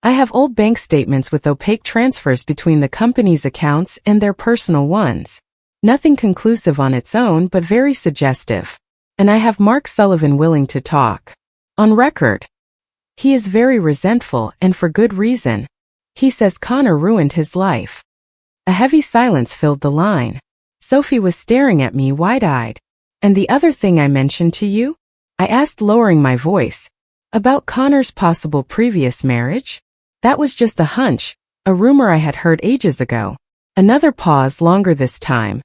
I have old bank statements with opaque transfers between the company's accounts and their personal ones. Nothing conclusive on its own, but very suggestive. And I have Mark Sullivan willing to talk. On record. He is very resentful, and for good reason. He says Connor ruined his life. A heavy silence filled the line. Sophie was staring at me wide-eyed. And the other thing I mentioned to you? I asked, lowering my voice. About Connor's possible previous marriage? That was just a hunch, a rumor I had heard ages ago. Another pause, longer this time.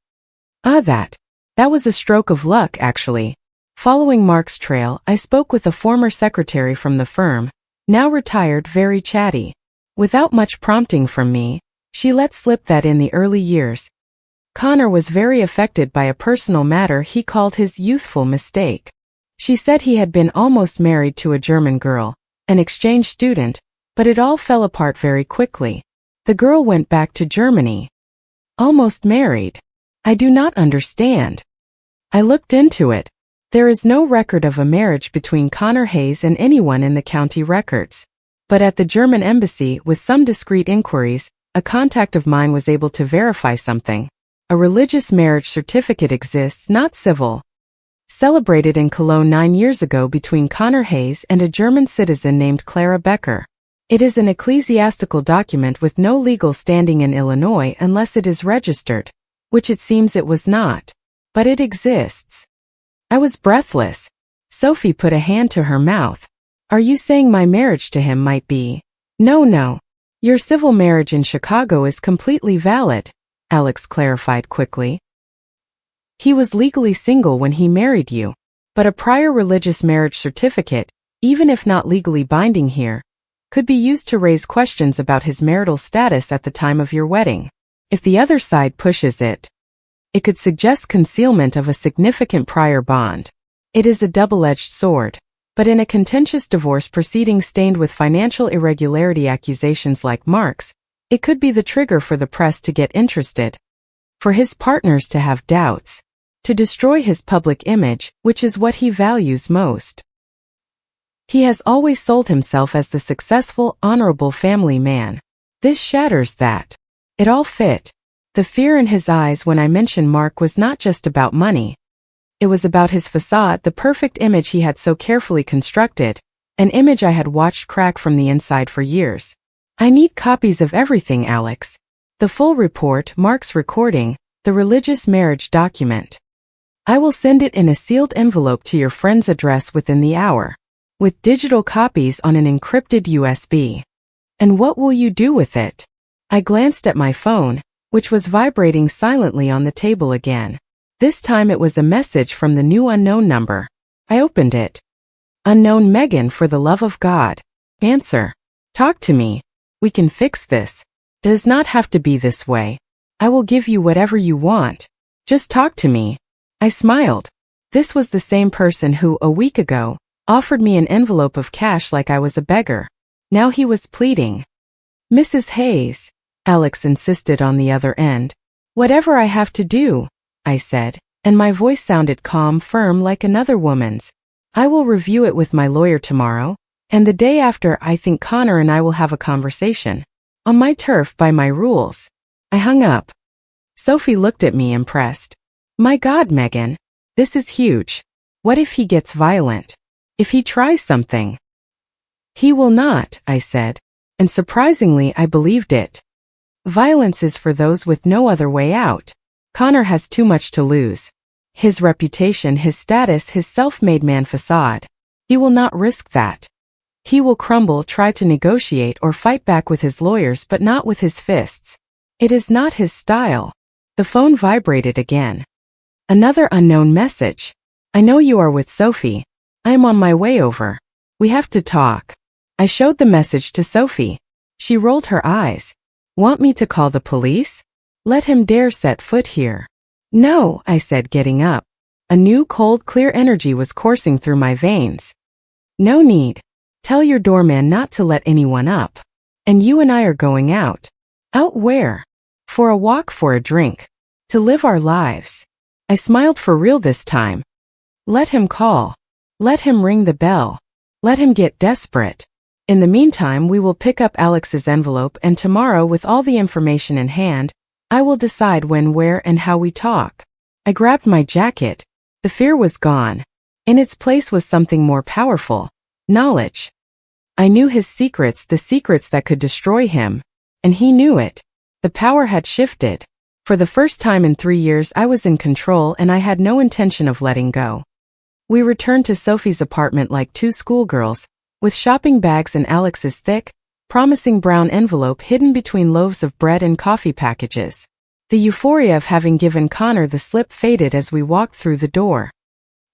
That was a stroke of luck, actually. Following Mark's trail, I spoke with a former secretary from the firm, now retired, very chatty. Without much prompting from me, she let slip that in the early years, Connor was very affected by a personal matter he called his youthful mistake. She said he had been almost married to a German girl, an exchange student, but it all fell apart very quickly. The girl went back to Germany. Almost married. I do not understand. I looked into it. There is no record of a marriage between Connor Hayes and anyone in the county records. But at the German embassy, with some discreet inquiries, a contact of mine was able to verify something. A religious marriage certificate exists, not civil. Celebrated in Cologne 9 years ago between Connor Hayes and a German citizen named Clara Becker. It is an ecclesiastical document with no legal standing in Illinois unless it is registered, which it seems it was not. But it exists. I was breathless. Sophie put a hand to her mouth. Are you saying my marriage to him might be? No. Your civil marriage in Chicago is completely valid, Alex clarified quickly. He was legally single when he married you, but a prior religious marriage certificate, even if not legally binding here, could be used to raise questions about his marital status at the time of your wedding. If the other side pushes it, it could suggest concealment of a significant prior bond. It is a double-edged sword, but in a contentious divorce proceeding stained with financial irregularity accusations like Mark's, it could be the trigger for the press to get interested, for his partners to have doubts, To destroy his public image, which is what he values most. He has always sold himself as the successful, honorable family man. This shatters that. It all fit. The fear in his eyes when I mentioned Mark was not just about money. It was about his facade, the perfect image he had so carefully constructed, an image I had watched crack from the inside for years. I need copies of everything, Alex. The full report, Mark's recording, the religious marriage document. I will send it in a sealed envelope to your friend's address within the hour, with digital copies on an encrypted USB. And what will you do with it? I glanced at my phone, which was vibrating silently on the table again. This time it was a message from the new unknown number. I opened it. Unknown Megan, for the love of God. Answer. Talk to me. We can fix this. It does not have to be this way. I will give you whatever you want. Just talk to me. I smiled. This was the same person who, a week ago, offered me an envelope of cash like I was a beggar. Now he was pleading. Mrs. Hayes, Alex insisted on the other end. Whatever I have to do, I said, and my voice sounded calm, firm like another woman's. I will review it with my lawyer tomorrow, and the day after I think Connor and I will have a conversation. On my turf, by my rules. I hung up. Sophie looked at me impressed. My God, Megan, this is huge. What if he gets violent? If he tries something? He will not, I said, and surprisingly I believed it. Violence is for those with no other way out. Connor has too much to lose. His reputation, his status, his self-made man facade. He will not risk that. He will crumble, try to negotiate or fight back with his lawyers, but not with his fists. It is not his style. The phone vibrated again. Another unknown message. I know you are with Sophie. I am on my way over. We have to talk. I showed the message to Sophie. She rolled her eyes. Want me to call the police? Let him dare set foot here. No, I said, getting up. A new cold, clear energy was coursing through my veins. No need. Tell your doorman not to let anyone up. And you and I are going out. Out where? For a walk, for a drink. To live our lives. I smiled for real this time. Let him call. Let him ring the bell. Let him get desperate. In the meantime, we will pick up Alex's envelope, and tomorrow, with all the information in hand, I will decide when, where, and how we talk. I grabbed my jacket. The fear was gone. In its place was something more powerful. Knowledge. I knew his secrets, the secrets that could destroy him. And he knew it. The power had shifted. For the first time in 3 years I was in control, and I had no intention of letting go. We returned to Sophie's apartment like two schoolgirls, with shopping bags and Alex's thick, promising brown envelope hidden between loaves of bread and coffee packages. The euphoria of having given Connor the slip faded as we walked through the door.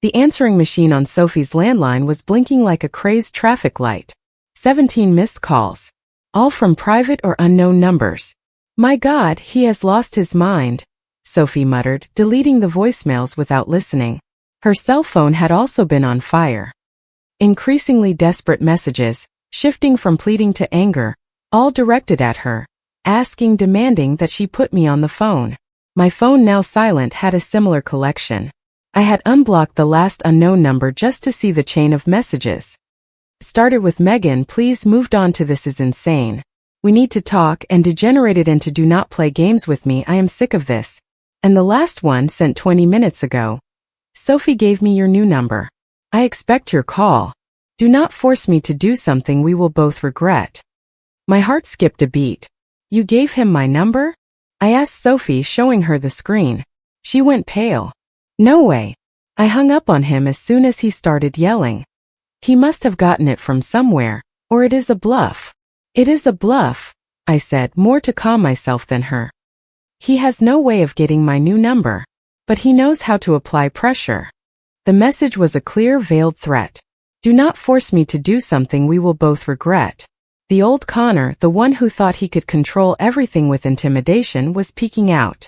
The answering machine on Sophie's landline was blinking like a crazed traffic light. 17 missed calls. All from private or unknown numbers. My God, he has lost his mind, Sophie muttered, deleting the voicemails without listening. Her cell phone had also been on fire. Increasingly desperate messages, shifting from pleading to anger, all directed at her, asking, demanding that she put me on the phone. My phone, now silent, had a similar collection. I had unblocked the last unknown number just to see the chain of messages. Started with Megan, please, moved on to this is insane. We need to talk, and degenerated into do not play games with me, I am sick of this. And the last one sent 20 minutes ago. Sophie gave me your new number. I expect your call. Do not force me to do something we will both regret. My heart skipped a beat. You gave him my number? I asked Sophie, showing her the screen. She went pale. No way. I hung up on him as soon as he started yelling. He must have gotten it from somewhere, or it is a bluff. It is a bluff, I said, more to calm myself than her. He has no way of getting my new number, but he knows how to apply pressure. The message was a clear, veiled threat. Do not force me to do something we will both regret. The old Connor, the one who thought he could control everything with intimidation, was peeking out.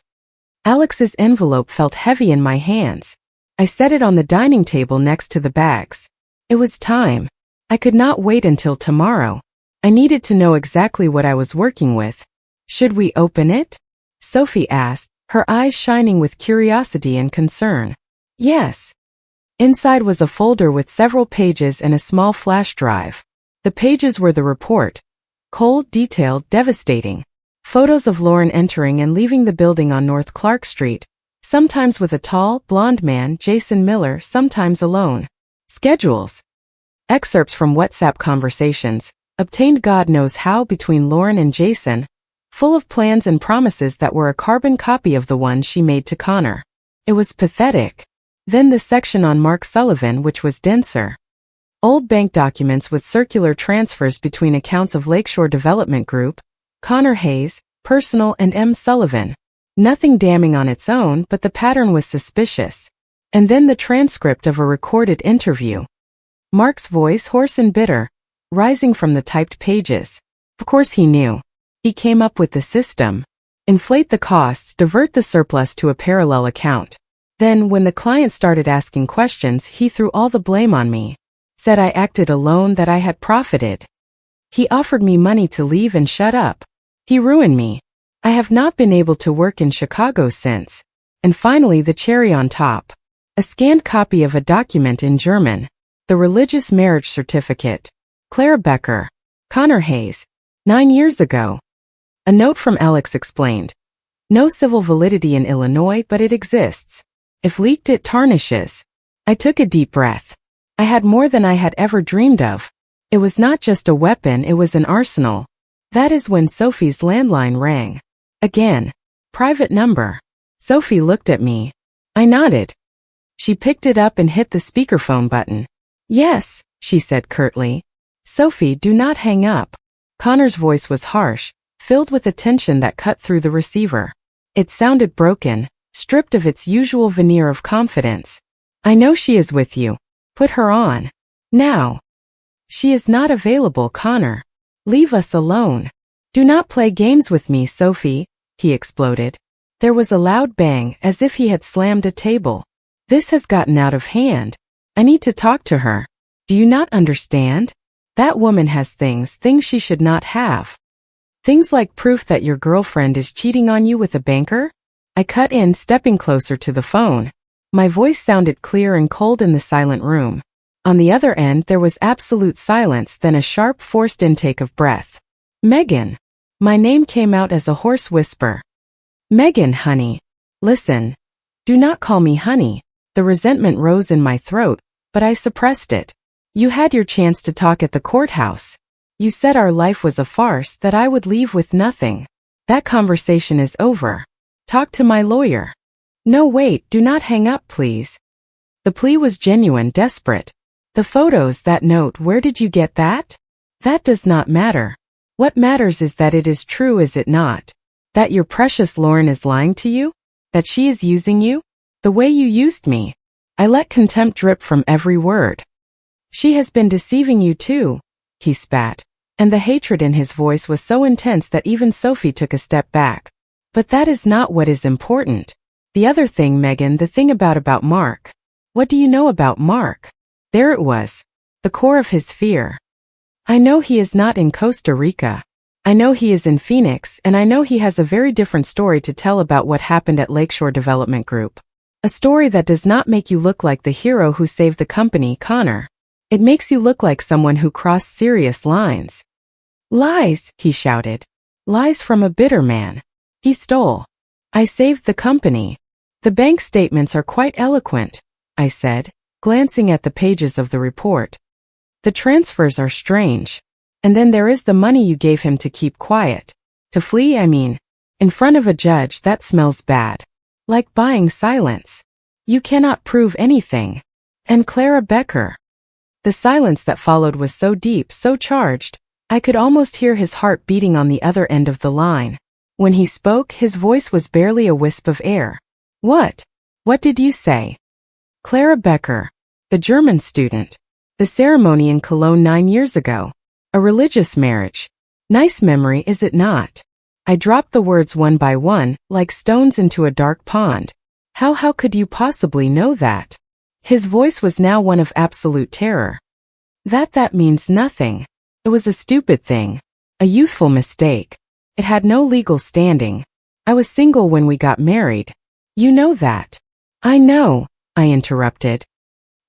Alex's envelope felt heavy in my hands. I set it on the dining table next to the bags. It was time. I could not wait until tomorrow. I needed to know exactly what I was working with. Should we open it? Sophie asked, her eyes shining with curiosity and concern. Yes. Inside was a folder with several pages and a small flash drive. The pages were the report. Cold, detailed, devastating. Photos of Lauren entering and leaving the building on North Clark Street, sometimes with a tall, blonde man, Jason Miller, sometimes alone. Schedules. Excerpts from WhatsApp conversations, obtained God knows how between Lauren and Jason, full of plans and promises that were a carbon copy of the one she made to Connor. It was pathetic. Then the section on Mark Sullivan, which was denser. Old bank documents with circular transfers between accounts of Lakeshore Development Group, Connor Hayes, Personal, and M. Sullivan. Nothing damning on its own, but the pattern was suspicious. And then the transcript of a recorded interview. Mark's voice hoarse and bitter, rising from the typed pages. Of course he knew. He came up with the system. Inflate the costs, divert the surplus to a parallel account. Then, when the client started asking questions, he threw all the blame on me. Said I acted alone, that I had profited. He offered me money to leave and shut up. He ruined me. I have not been able to work in Chicago since. And finally, the cherry on top. A scanned copy of a document in German. The religious marriage certificate. Clara Becker. Connor Hayes. 9 years ago. A note from Alex explained. No civil validity in Illinois, but it exists. If leaked, it tarnishes. I took a deep breath. I had more than I had ever dreamed of. It was not just a weapon, it was an arsenal. That is when Sophie's landline rang. Again. Private number. Sophie looked at me. I nodded. She picked it up and hit the speakerphone button. Yes, she said curtly. Sophie, do not hang up. Connor's voice was harsh, filled with a tension that cut through the receiver. It sounded broken, stripped of its usual veneer of confidence. I know she is with you. Put her on. Now. She is not available, Connor. Leave us alone. Do not play games with me, Sophie, he exploded. There was a loud bang, as if he had slammed a table. This has gotten out of hand. I need to talk to her. Do you not understand? That woman has things she should not have. Things like proof that your girlfriend is cheating on you with a banker? I cut in, stepping closer to the phone. My voice sounded clear and cold in the silent room. On the other end there was absolute silence, then a sharp, forced intake of breath. Megan. My name came out as a hoarse whisper. Megan, honey. Listen. Do not call me honey. The resentment rose in my throat, but I suppressed it. You had your chance to talk at the courthouse. You said our life was a farce, that I would leave with nothing. That conversation is over. Talk to my lawyer. No, wait, do not hang up, please. The plea was genuine, desperate. The photos, that note, where did you get that? That does not matter. What matters is that it is true, is it not? That your precious Lauren is lying to you? That she is using you? The way you used me. I let contempt drip from every word. She has been deceiving you too, he spat, and the hatred in his voice was so intense that even Sophie took a step back. But that is not what is important. The other thing, Megan, the thing about Mark. What do you know about Mark? There it was. The core of his fear. I know he is not in Costa Rica. I know he is in Phoenix, and I know he has a very different story to tell about what happened at Lakeshore Development Group. A story that does not make you look like the hero who saved the company, Connor. It makes you look like someone who crossed serious lines. Lies, he shouted. Lies from a bitter man. He stole. I saved the company. The bank statements are quite eloquent, I said, glancing at the pages of the report. The transfers are strange. And then there is the money you gave him to keep quiet. To flee, I mean. In front of a judge, that smells bad. Like buying silence. You cannot prove anything. And Clara Becker. The silence that followed was so deep, so charged, I could almost hear his heart beating on the other end of the line. When he spoke, his voice was barely a wisp of air. What? What did you say? Clara Becker. The German student. The ceremony in Cologne 9 years ago. A religious marriage. Nice memory, is it not? I dropped the words one by one, like stones into a dark pond. How could you possibly know that? His voice was now one of absolute terror. That means nothing. It was a stupid thing. A youthful mistake. It had no legal standing. I was single when we got married. You know that. I know, I interrupted.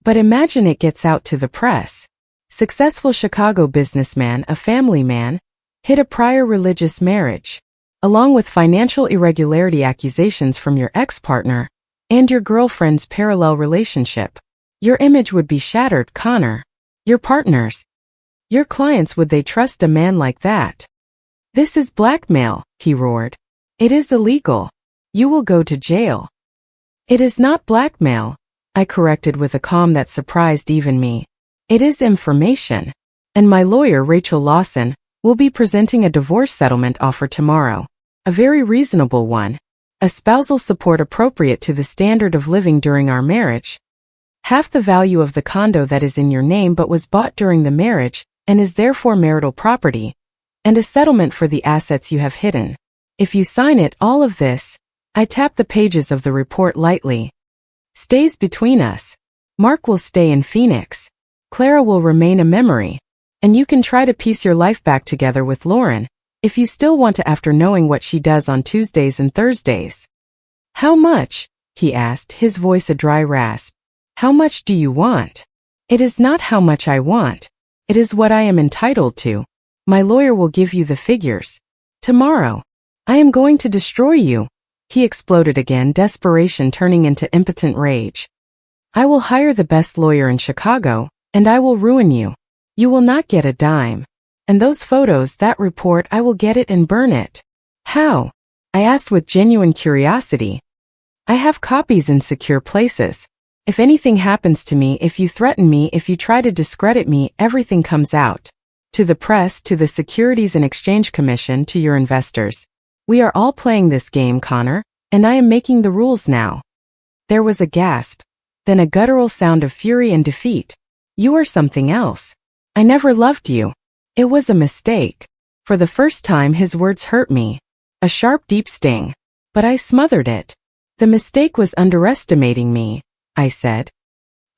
But imagine it gets out to the press. Successful Chicago businessman, a family man, hid a prior religious marriage, along with financial irregularity accusations from your ex-partner and your girlfriend's parallel relationship. Your image would be shattered, Connor. Your partners, your clients, would they trust a man like that? This is blackmail, he roared. It is illegal. You will go to jail. It is not blackmail, I corrected with a calm that surprised even me. It is information. And my lawyer, Rachel Lawson, will be presenting a divorce settlement offer tomorrow. A very reasonable one. A spousal support appropriate to the standard of living during our marriage. Half the value of the condo that is in your name but was bought during the marriage and is therefore marital property, and a settlement for the assets you have hidden. If you sign it, all of this, I tapped the pages of the report lightly, stays between us. Mark will stay in Phoenix. Clara will remain a memory. And you can try to piece your life back together with Lauren, if you still want to, after knowing what she does on Tuesdays and Thursdays. How much? He asked, his voice a dry rasp. How much do you want? It is not how much I want. It is what I am entitled to. My lawyer will give you the figures. Tomorrow. I am going to destroy you. He exploded again, desperation turning into impotent rage. I will hire the best lawyer in Chicago, and I will ruin you. You will not get a dime. And those photos, that report, I will get it and burn it. How? I asked with genuine curiosity. I have copies in secure places. If anything happens to me, if you threaten me, if you try to discredit me, everything comes out. To the press, to the Securities and Exchange Commission, to your investors. We are all playing this game, Connor, and I am making the rules now. There was a gasp, then a guttural sound of fury and defeat. You are something else. I never loved you. It was a mistake. For the first time, his words hurt me. A sharp, deep sting. But I smothered it. The mistake was underestimating me, I said.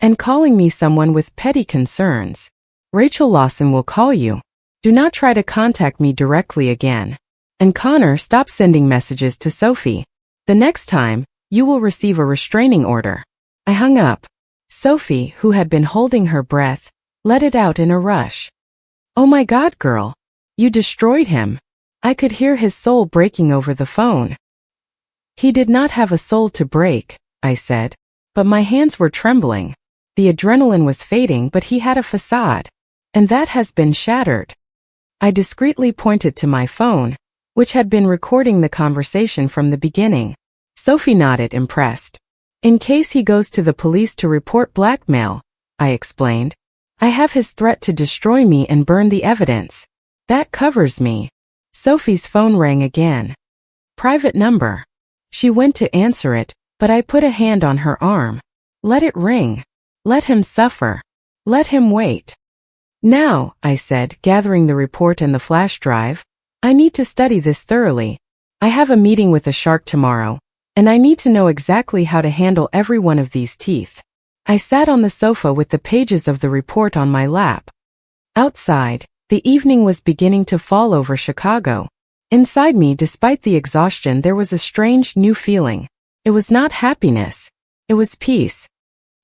And calling me someone with petty concerns. Rachel Lawson will call you. Do not try to contact me directly again. And Connor, stop sending messages to Sophie. The next time, you will receive a restraining order. I hung up. Sophie, who had been holding her breath, let it out in a rush. Oh my God, girl. You destroyed him. I could hear his soul breaking over the phone. He did not have a soul to break, I said. But my hands were trembling. The adrenaline was fading, but he had a facade. And that has been shattered. I discreetly pointed to my phone, which had been recording the conversation from the beginning. Sophie nodded, impressed. In case he goes to the police to report blackmail, I explained. I have his threat to destroy me and burn the evidence. That covers me. Sophie's phone rang again. Private number. She went to answer it, but I put a hand on her arm. Let it ring. Let him suffer. Let him wait. Now, I said, gathering the report and the flash drive, I need to study this thoroughly. I have a meeting with a shark tomorrow, and I need to know exactly how to handle every one of these teeth. I sat on the sofa with the pages of the report on my lap. Outside, the evening was beginning to fall over Chicago. Inside me, despite the exhaustion, there was a strange, new feeling. It was not happiness. It was peace.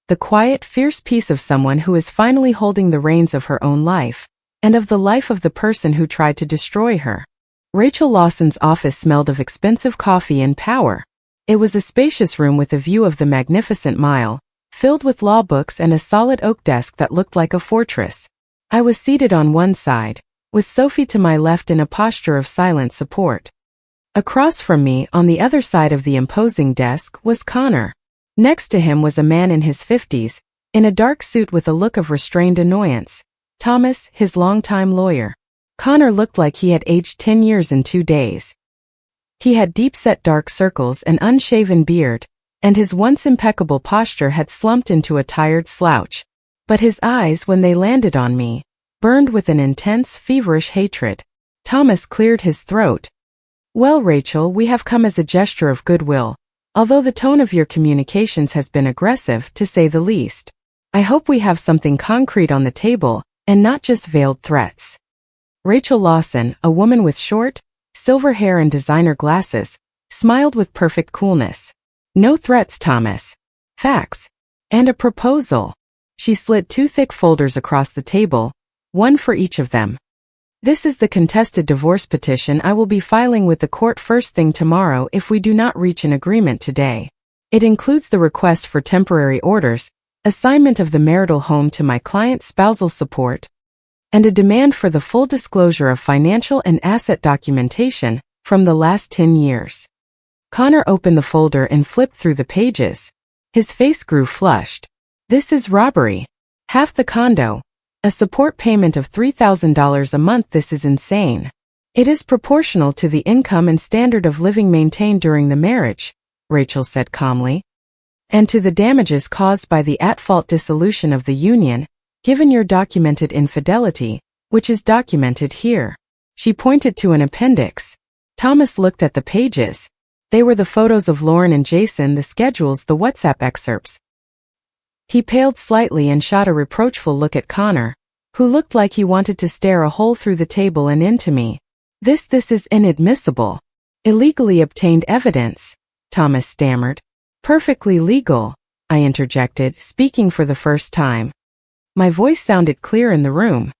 The quiet, fierce peace of someone who is finally holding the reins of her own life, and of the life of the person who tried to destroy her. Rachel Lawson's office smelled of expensive coffee and power. It was a spacious room with a view of the magnificent Mile, filled with law books and a solid oak desk that looked like a fortress. I was seated on one side, with Sophie to my left in a posture of silent support. Across from me, on the other side of the imposing desk, was Connor. Next to him was a man in his 50s, in a dark suit with a look of restrained annoyance. Thomas, his longtime lawyer. Connor looked like he had aged 10 years in 2 days. He had deep-set dark circles and unshaven beard, and his once impeccable posture had slumped into a tired slouch. But his eyes, when they landed on me, burned with an intense, feverish hatred. Thomas cleared his throat. Well, Rachel, we have come as a gesture of goodwill, although the tone of your communications has been aggressive, to say the least. I hope we have something concrete on the table, and not just veiled threats. Rachel Lawson, a woman with short, silver hair and designer glasses, smiled with perfect coolness. No threats, Thomas. Facts. And a proposal. She slid 2 thick folders across the table, one for each of them. This is the contested divorce petition I will be filing with the court first thing tomorrow if we do not reach an agreement today. It includes the request for temporary orders, assignment of the marital home to my client's spousal support, and a demand for the full disclosure of financial and asset documentation from the last 10 years. Connor opened the folder and flipped through the pages. His face grew flushed. This is robbery. Half the condo. A support payment of $3,000 a month. This is insane. It is proportional to the income and standard of living maintained during the marriage, Rachel said calmly, and to the damages caused by the at-fault dissolution of the union, given your documented infidelity, which is documented here. She pointed to an appendix. Thomas looked at the pages. They were the photos of Lauren and Jason, the schedules, the WhatsApp excerpts. He paled slightly and shot a reproachful look at Connor, who looked like he wanted to stare a hole through the table and into me. This is inadmissible. Illegally obtained evidence, Thomas stammered. Perfectly legal, I interjected, speaking for the first time. My voice sounded clear in the room.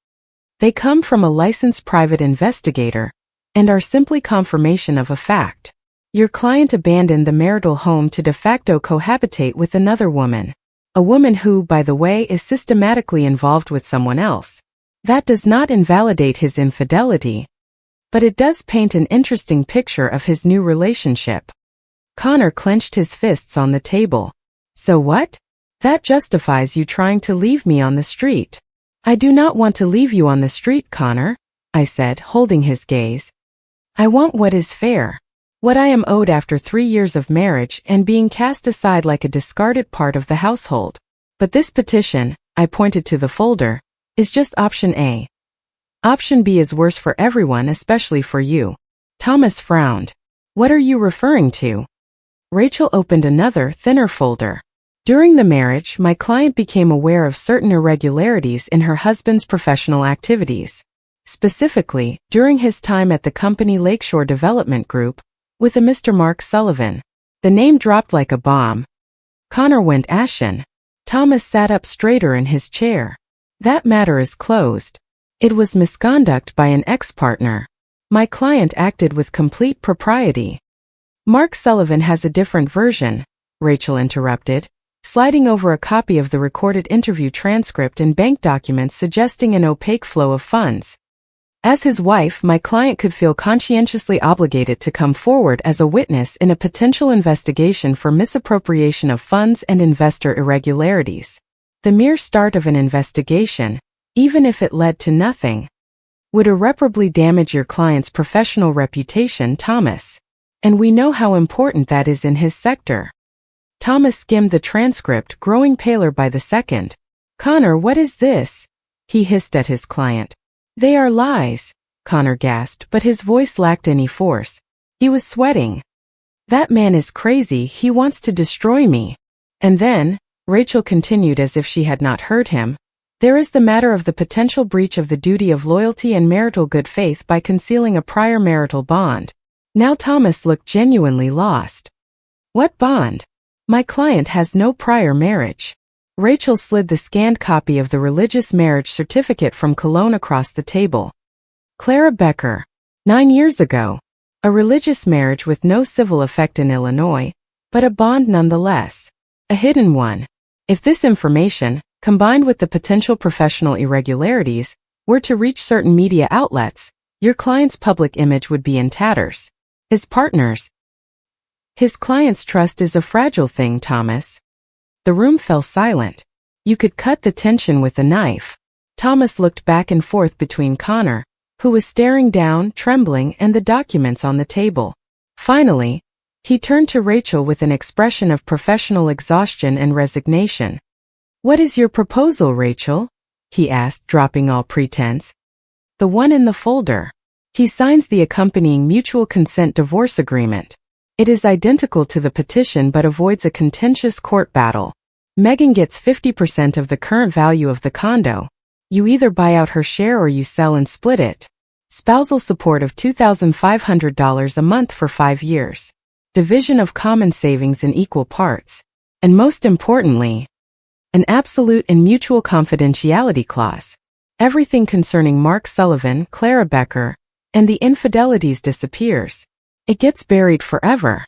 They come from a licensed private investigator, and are simply confirmation of a fact. Your client abandoned the marital home to de facto cohabitate with another woman. A woman who, by the way, is systematically involved with someone else. That does not invalidate his infidelity, but it does paint an interesting picture of his new relationship. Connor clenched his fists on the table. So what? That justifies you trying to leave me on the street. I do not want to leave you on the street, Connor, I said, holding his gaze. I want what is fair. What I am owed after 3 years of marriage and being cast aside like a discarded part of the household. But this petition, I pointed to the folder, is just option A. Option B is worse for everyone, especially for you. Thomas frowned. What are you referring to? Rachel opened another, thinner folder. During the marriage, my client became aware of certain irregularities in her husband's professional activities. Specifically, during his time at the company Lakeshore Development Group, with a Mr. Mark Sullivan. The name dropped like a bomb. Connor went ashen. Thomas sat up straighter in his chair. That matter is closed. It was misconduct by an ex-partner. My client acted with complete propriety. Mark Sullivan has a different version, Rachel interrupted, sliding over a copy of the recorded interview transcript and bank documents suggesting an opaque flow of funds. As his wife, my client could feel conscientiously obligated to come forward as a witness in a potential investigation for misappropriation of funds and investor irregularities. The mere start of an investigation, even if it led to nothing, would irreparably damage your client's professional reputation, Thomas. And we know how important that is in his sector. Thomas skimmed the transcript, growing paler by the second. Connor, what is this? He hissed at his client. They are lies, Connor gasped, but his voice lacked any force. He was sweating. That man is crazy, he wants to destroy me. And then, Rachel continued as if she had not heard him, there is the matter of the potential breach of the duty of loyalty and marital good faith by concealing a prior marital bond. Now Thomas looked genuinely lost. What bond? My client has no prior marriage. Rachel slid the scanned copy of the religious marriage certificate from Cologne across the table. Clara Becker. 9 years ago. A religious marriage with no civil effect in Illinois, but a bond nonetheless. A hidden one. If this information, combined with the potential professional irregularities, were to reach certain media outlets, your client's public image would be in tatters. His partners. His client's trust is a fragile thing, Thomas. The room fell silent. You could cut the tension with a knife. Thomas looked back and forth between Connor, who was staring down, trembling, and the documents on the table. Finally, he turned to Rachel with an expression of professional exhaustion and resignation. What is your proposal, Rachel? He asked, dropping all pretense. The one in the folder. He signs the accompanying mutual consent divorce agreement. It is identical to the petition but avoids a contentious court battle. Megan gets 50% of the current value of the condo. You either buy out her share or you sell and split it. Spousal support of $2,500 a month for 5 years. division of common savings in equal parts, and most importantly, an absolute and mutual confidentiality clause. Everything concerning Mark Sullivan, Clara Becker, and the infidelities disappears. It gets buried forever.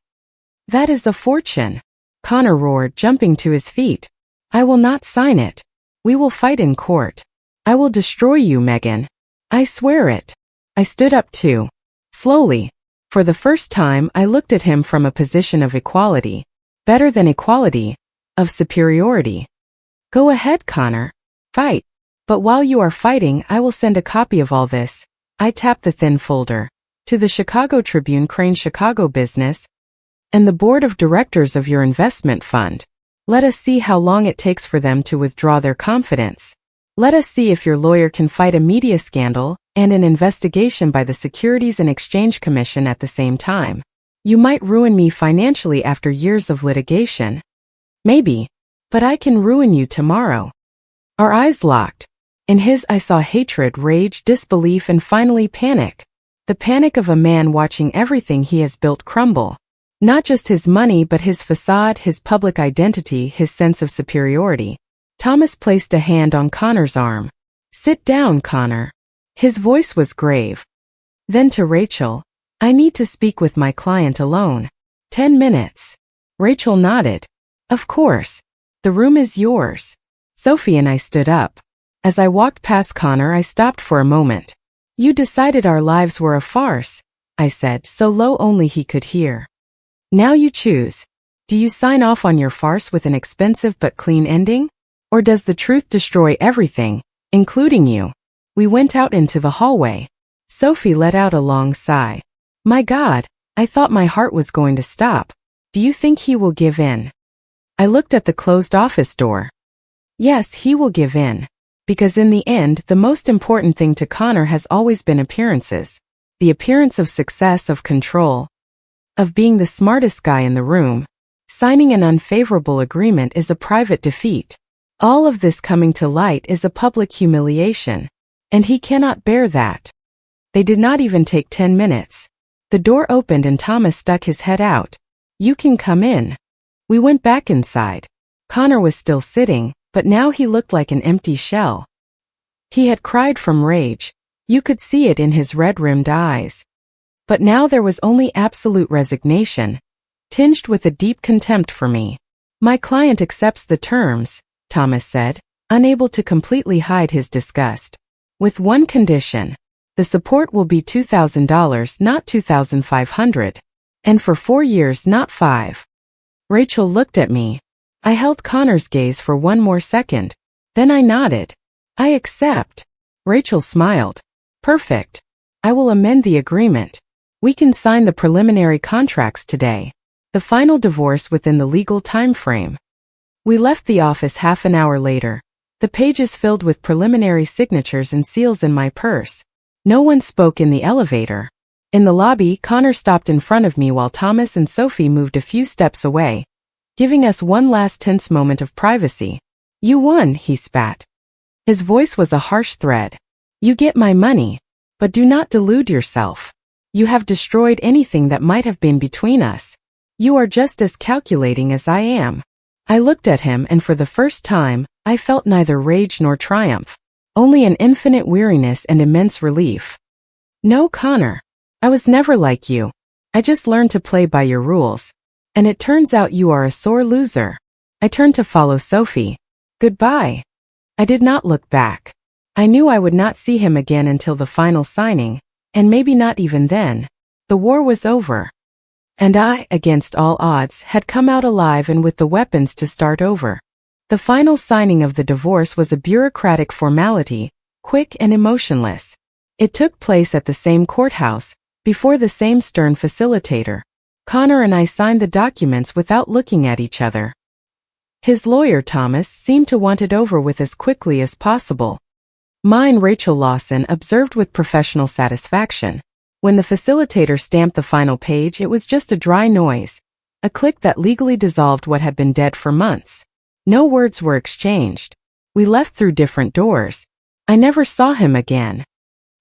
That is a fortune, Connor roared, jumping to his feet. I will not sign it. We will fight in court. I will destroy you, Megan. I swear it. I stood up too. Slowly. For the first time, I looked at him from a position of equality. Better than equality, of superiority. Go ahead, Connor. Fight. But while you are fighting, I will send a copy of all this. I tapped the thin folder. To the Chicago Tribune, Crane Chicago Business, and the board of directors of your investment fund. Let us see how long it takes for them to withdraw their confidence. Let us see if your lawyer can fight a media scandal and an investigation by the Securities and Exchange Commission at the same time. You might ruin me financially after years of litigation. Maybe. But I can ruin you tomorrow. Our eyes locked. In his I saw hatred, rage, disbelief, and finally panic. The panic of a man watching everything he has built crumble. Not just his money but his facade, his public identity, his sense of superiority. Thomas placed a hand on Connor's arm. Sit down, Connor. His voice was grave. Then to Rachel, I need to speak with my client alone. 10 minutes. Rachel nodded. Of course. The room is yours. Sophie and I stood up. As I walked past Connor, I stopped for a moment. You decided our lives were a farce, I said, so low only he could hear. Now you choose. Do you sign off on your farce with an expensive but clean ending? Or does the truth destroy everything, including you? We went out into the hallway. Sophie let out a long sigh. My God, I thought my heart was going to stop. Do you think he will give in? I looked at the closed office door. Yes, he will give in. Because in the end, the most important thing to Connor has always been appearances. The appearance of success, of control, of being the smartest guy in the room. Signing an unfavorable agreement is a private defeat. All of this coming to light is a public humiliation. And he cannot bear that. They did not even take 10 minutes. The door opened and Thomas stuck his head out. You can come in. We went back inside. Connor was still sitting, but now he looked like an empty shell. He had cried from rage. You could see it in his red-rimmed eyes. But now there was only absolute resignation, tinged with a deep contempt for me. My client accepts the terms, Thomas said, unable to completely hide his disgust. With one condition. The support will be $2,000, not $2,500. And for 4 years, not 5. Rachel looked at me. I held Connor's gaze for one more second. Then I nodded. I accept. Rachel smiled. Perfect. I will amend the agreement. We can sign the preliminary contracts today. The final divorce within the legal time frame. We left the office half an hour later. The pages filled with preliminary signatures and seals in my purse. No one spoke in the elevator. In the lobby, Connor stopped in front of me while Thomas and Sophie moved a few steps away, giving us one last tense moment of privacy. You won, he spat. His voice was a harsh threat. You get my money. But do not delude yourself. You have destroyed anything that might have been between us. You are just as calculating as I am. I looked at him and for the first time, I felt neither rage nor triumph. Only an infinite weariness and immense relief. No, Connor. I was never like you. I just learned to play by your rules. And it turns out you are a sore loser. I turned to follow Sophie. Goodbye. I did not look back. I knew I would not see him again until the final signing, and maybe not even then. The war was over. And I, against all odds, had come out alive and with the weapons to start over. The final signing of the divorce was a bureaucratic formality, quick and emotionless. It took place at the same courthouse, before the same stern facilitator. Connor and I signed the documents without looking at each other. His lawyer, Thomas, seemed to want it over with as quickly as possible. Mine, Rachel Lawson, observed with professional satisfaction. When the facilitator stamped the final page, it was just a dry noise, a click that legally dissolved what had been dead for months. No words were exchanged. We left through different doors. I never saw him again.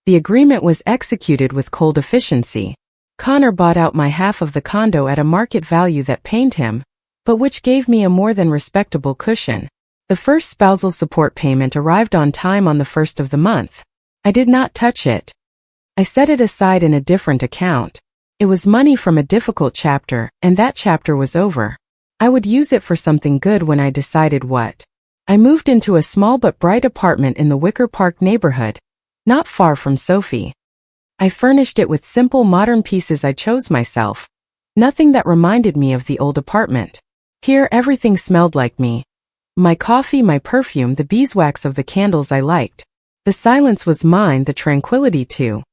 The agreement was executed with cold efficiency. Connor bought out my half of the condo at a market value that pained him, but which gave me a more than respectable cushion. The first spousal support payment arrived on time on the 1st of the month. I did not touch it. I set it aside in a different account. It was money from a difficult chapter, and that chapter was over. I would use it for something good when I decided what. I moved into a small but bright apartment in the Wicker Park neighborhood, not far from Sophie. I furnished it with simple modern pieces I chose myself. Nothing that reminded me of the old apartment. Here everything smelled like me. My coffee, my perfume, the beeswax of the candles I liked. The silence was mine, the tranquility too.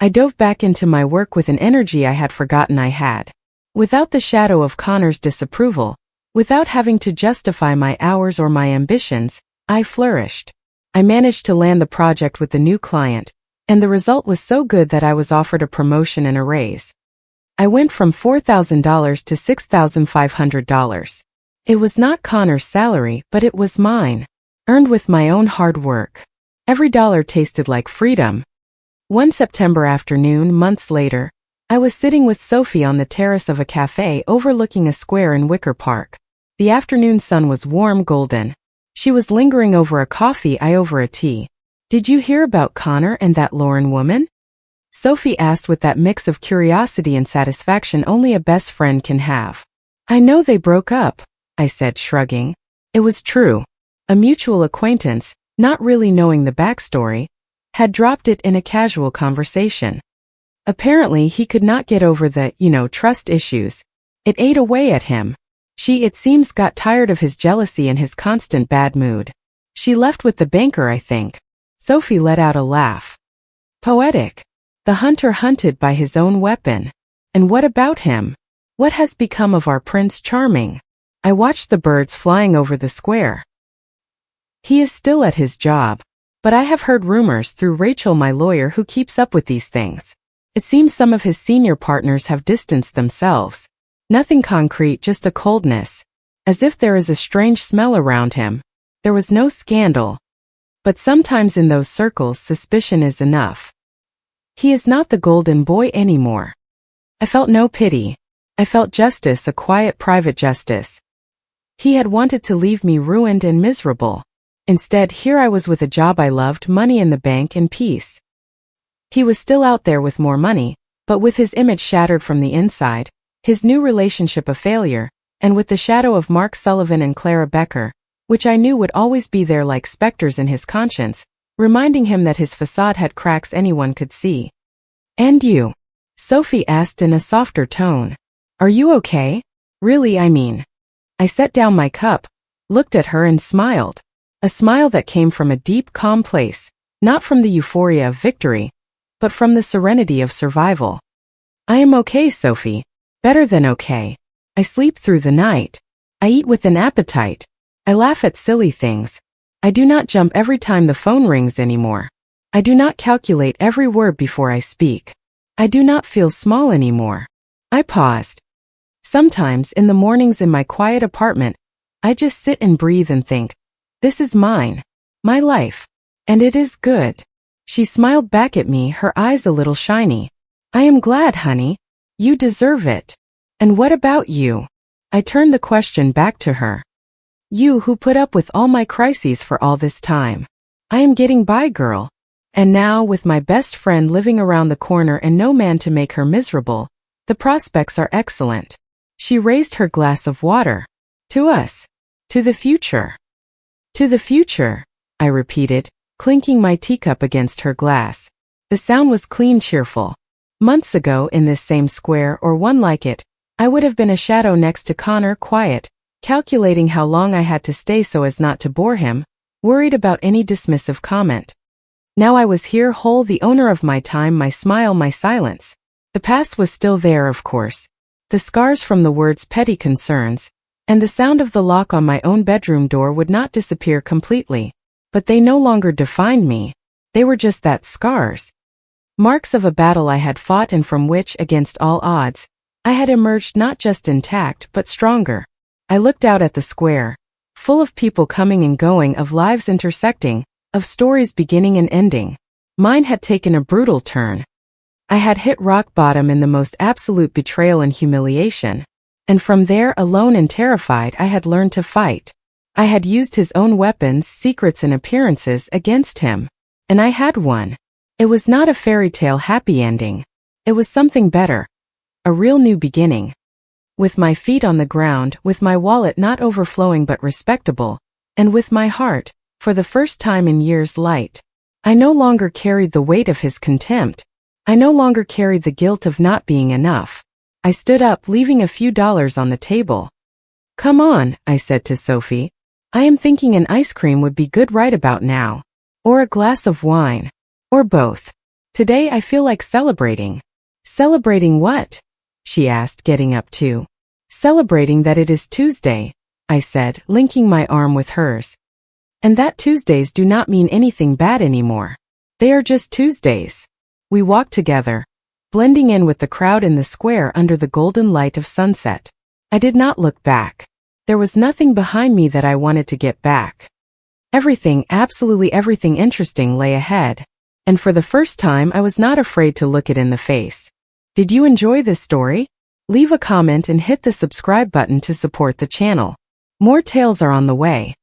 I dove back into my work with an energy I had forgotten I had. Without the shadow of Connor's disapproval, without having to justify my hours or my ambitions, I flourished. I managed to land the project with the new client, and the result was so good that I was offered a promotion and a raise. I went from $4,000 to $6,500. It was not Connor's salary, but it was mine, earned with my own hard work. Every dollar tasted like freedom. One September afternoon, months later, I was sitting with Sophie on the terrace of a cafe overlooking a square in Wicker Park. The afternoon sun was warm golden. She was lingering over a coffee, I over a tea. "Did you hear about Connor and that Lauren woman?" Sophie asked with that mix of curiosity and satisfaction only a best friend can have. "I know they broke up," I said, shrugging. It was true. A mutual acquaintance, not really knowing the backstory, had dropped it in a casual conversation. Apparently he could not get over the, trust issues. It ate away at him. She, it seems, got tired of his jealousy and his constant bad mood. She left with the banker, I think. Sophie let out a laugh. Poetic. The hunter hunted by his own weapon. And what about him? What has become of our Prince Charming? I watched the birds flying over the square. He is still at his job. But I have heard rumors through Rachel, my lawyer, who keeps up with these things. It seems some of his senior partners have distanced themselves. Nothing concrete, just a coldness. As if there is a strange smell around him. There was no scandal. But sometimes in those circles, suspicion is enough. He is not the golden boy anymore. I felt no pity. I felt justice, a quiet private justice. He had wanted to leave me ruined and miserable. Instead, here I was with a job I loved, money in the bank, and peace. He was still out there with more money, but with his image shattered from the inside, his new relationship a failure, and with the shadow of Mark Sullivan and Clara Becker, which I knew would always be there like specters in his conscience, reminding him that his facade had cracks anyone could see. "And you?" Sophie asked in a softer tone. "Are you okay? Really, I mean." I set down my cup, looked at her and smiled. A smile that came from a deep, calm place, not from the euphoria of victory, but from the serenity of survival. "I am okay, Sophie. Better than okay. I sleep through the night. I eat with an appetite. I laugh at silly things. I do not jump every time the phone rings anymore. I do not calculate every word before I speak. I do not feel small anymore." I paused. Sometimes, in the mornings in my quiet apartment, I just sit and breathe and think, this is mine. My life. And it is good. She smiled back at me, her eyes a little shiny. "I am glad, honey. You deserve it. And what about you?" I turned the question back to her. "You who put up with all my crises for all this time." "I am getting by, girl. And now, with my best friend living around the corner and no man to make her miserable, the prospects are excellent." She raised her glass of water. "To us. To the future." "To the future," I repeated, clinking my teacup against her glass. The sound was clean, cheerful. Months ago, in this same square or one like it, I would have been a shadow next to Connor, quiet, calculating how long I had to stay so as not to bore him, worried about any dismissive comment. Now I was here whole, the owner of my time, my smile, my silence. The past was still there, of course. The scars from the words petty concerns, and the sound of the lock on my own bedroom door would not disappear completely. But they no longer defined me. They were just that, scars. Marks of a battle I had fought and from which, against all odds, I had emerged not just intact but stronger. I looked out at the square, full of people coming and going, of lives intersecting, of stories beginning and ending. Mine had taken a brutal turn. I had hit rock bottom in the most absolute betrayal and humiliation. And from there, alone and terrified, I had learned to fight. I had used his own weapons, secrets, and appearances against him. And I had won. It was not a fairy tale happy ending. It was something better. A real new beginning. With my feet on the ground, with my wallet not overflowing but respectable, and with my heart, for the first time in years, light. I no longer carried the weight of his contempt. I no longer carried the guilt of not being enough. I stood up, leaving a few dollars on the table. "Come on," I said to Sophie. "I am thinking an ice cream would be good right about now. Or a glass of wine. Or both. Today I feel like celebrating." "Celebrating what?" she asked, getting up too. "Celebrating that it is Tuesday," I said, linking my arm with hers. "And that Tuesdays do not mean anything bad anymore. They are just Tuesdays." We walked together, blending in with the crowd in the square under the golden light of sunset. I did not look back. There was nothing behind me that I wanted to get back. Everything, absolutely everything interesting lay ahead. And for the first time, I was not afraid to look it in the face. Did you enjoy this story? Leave a comment and hit the subscribe button to support the channel. More tales are on the way.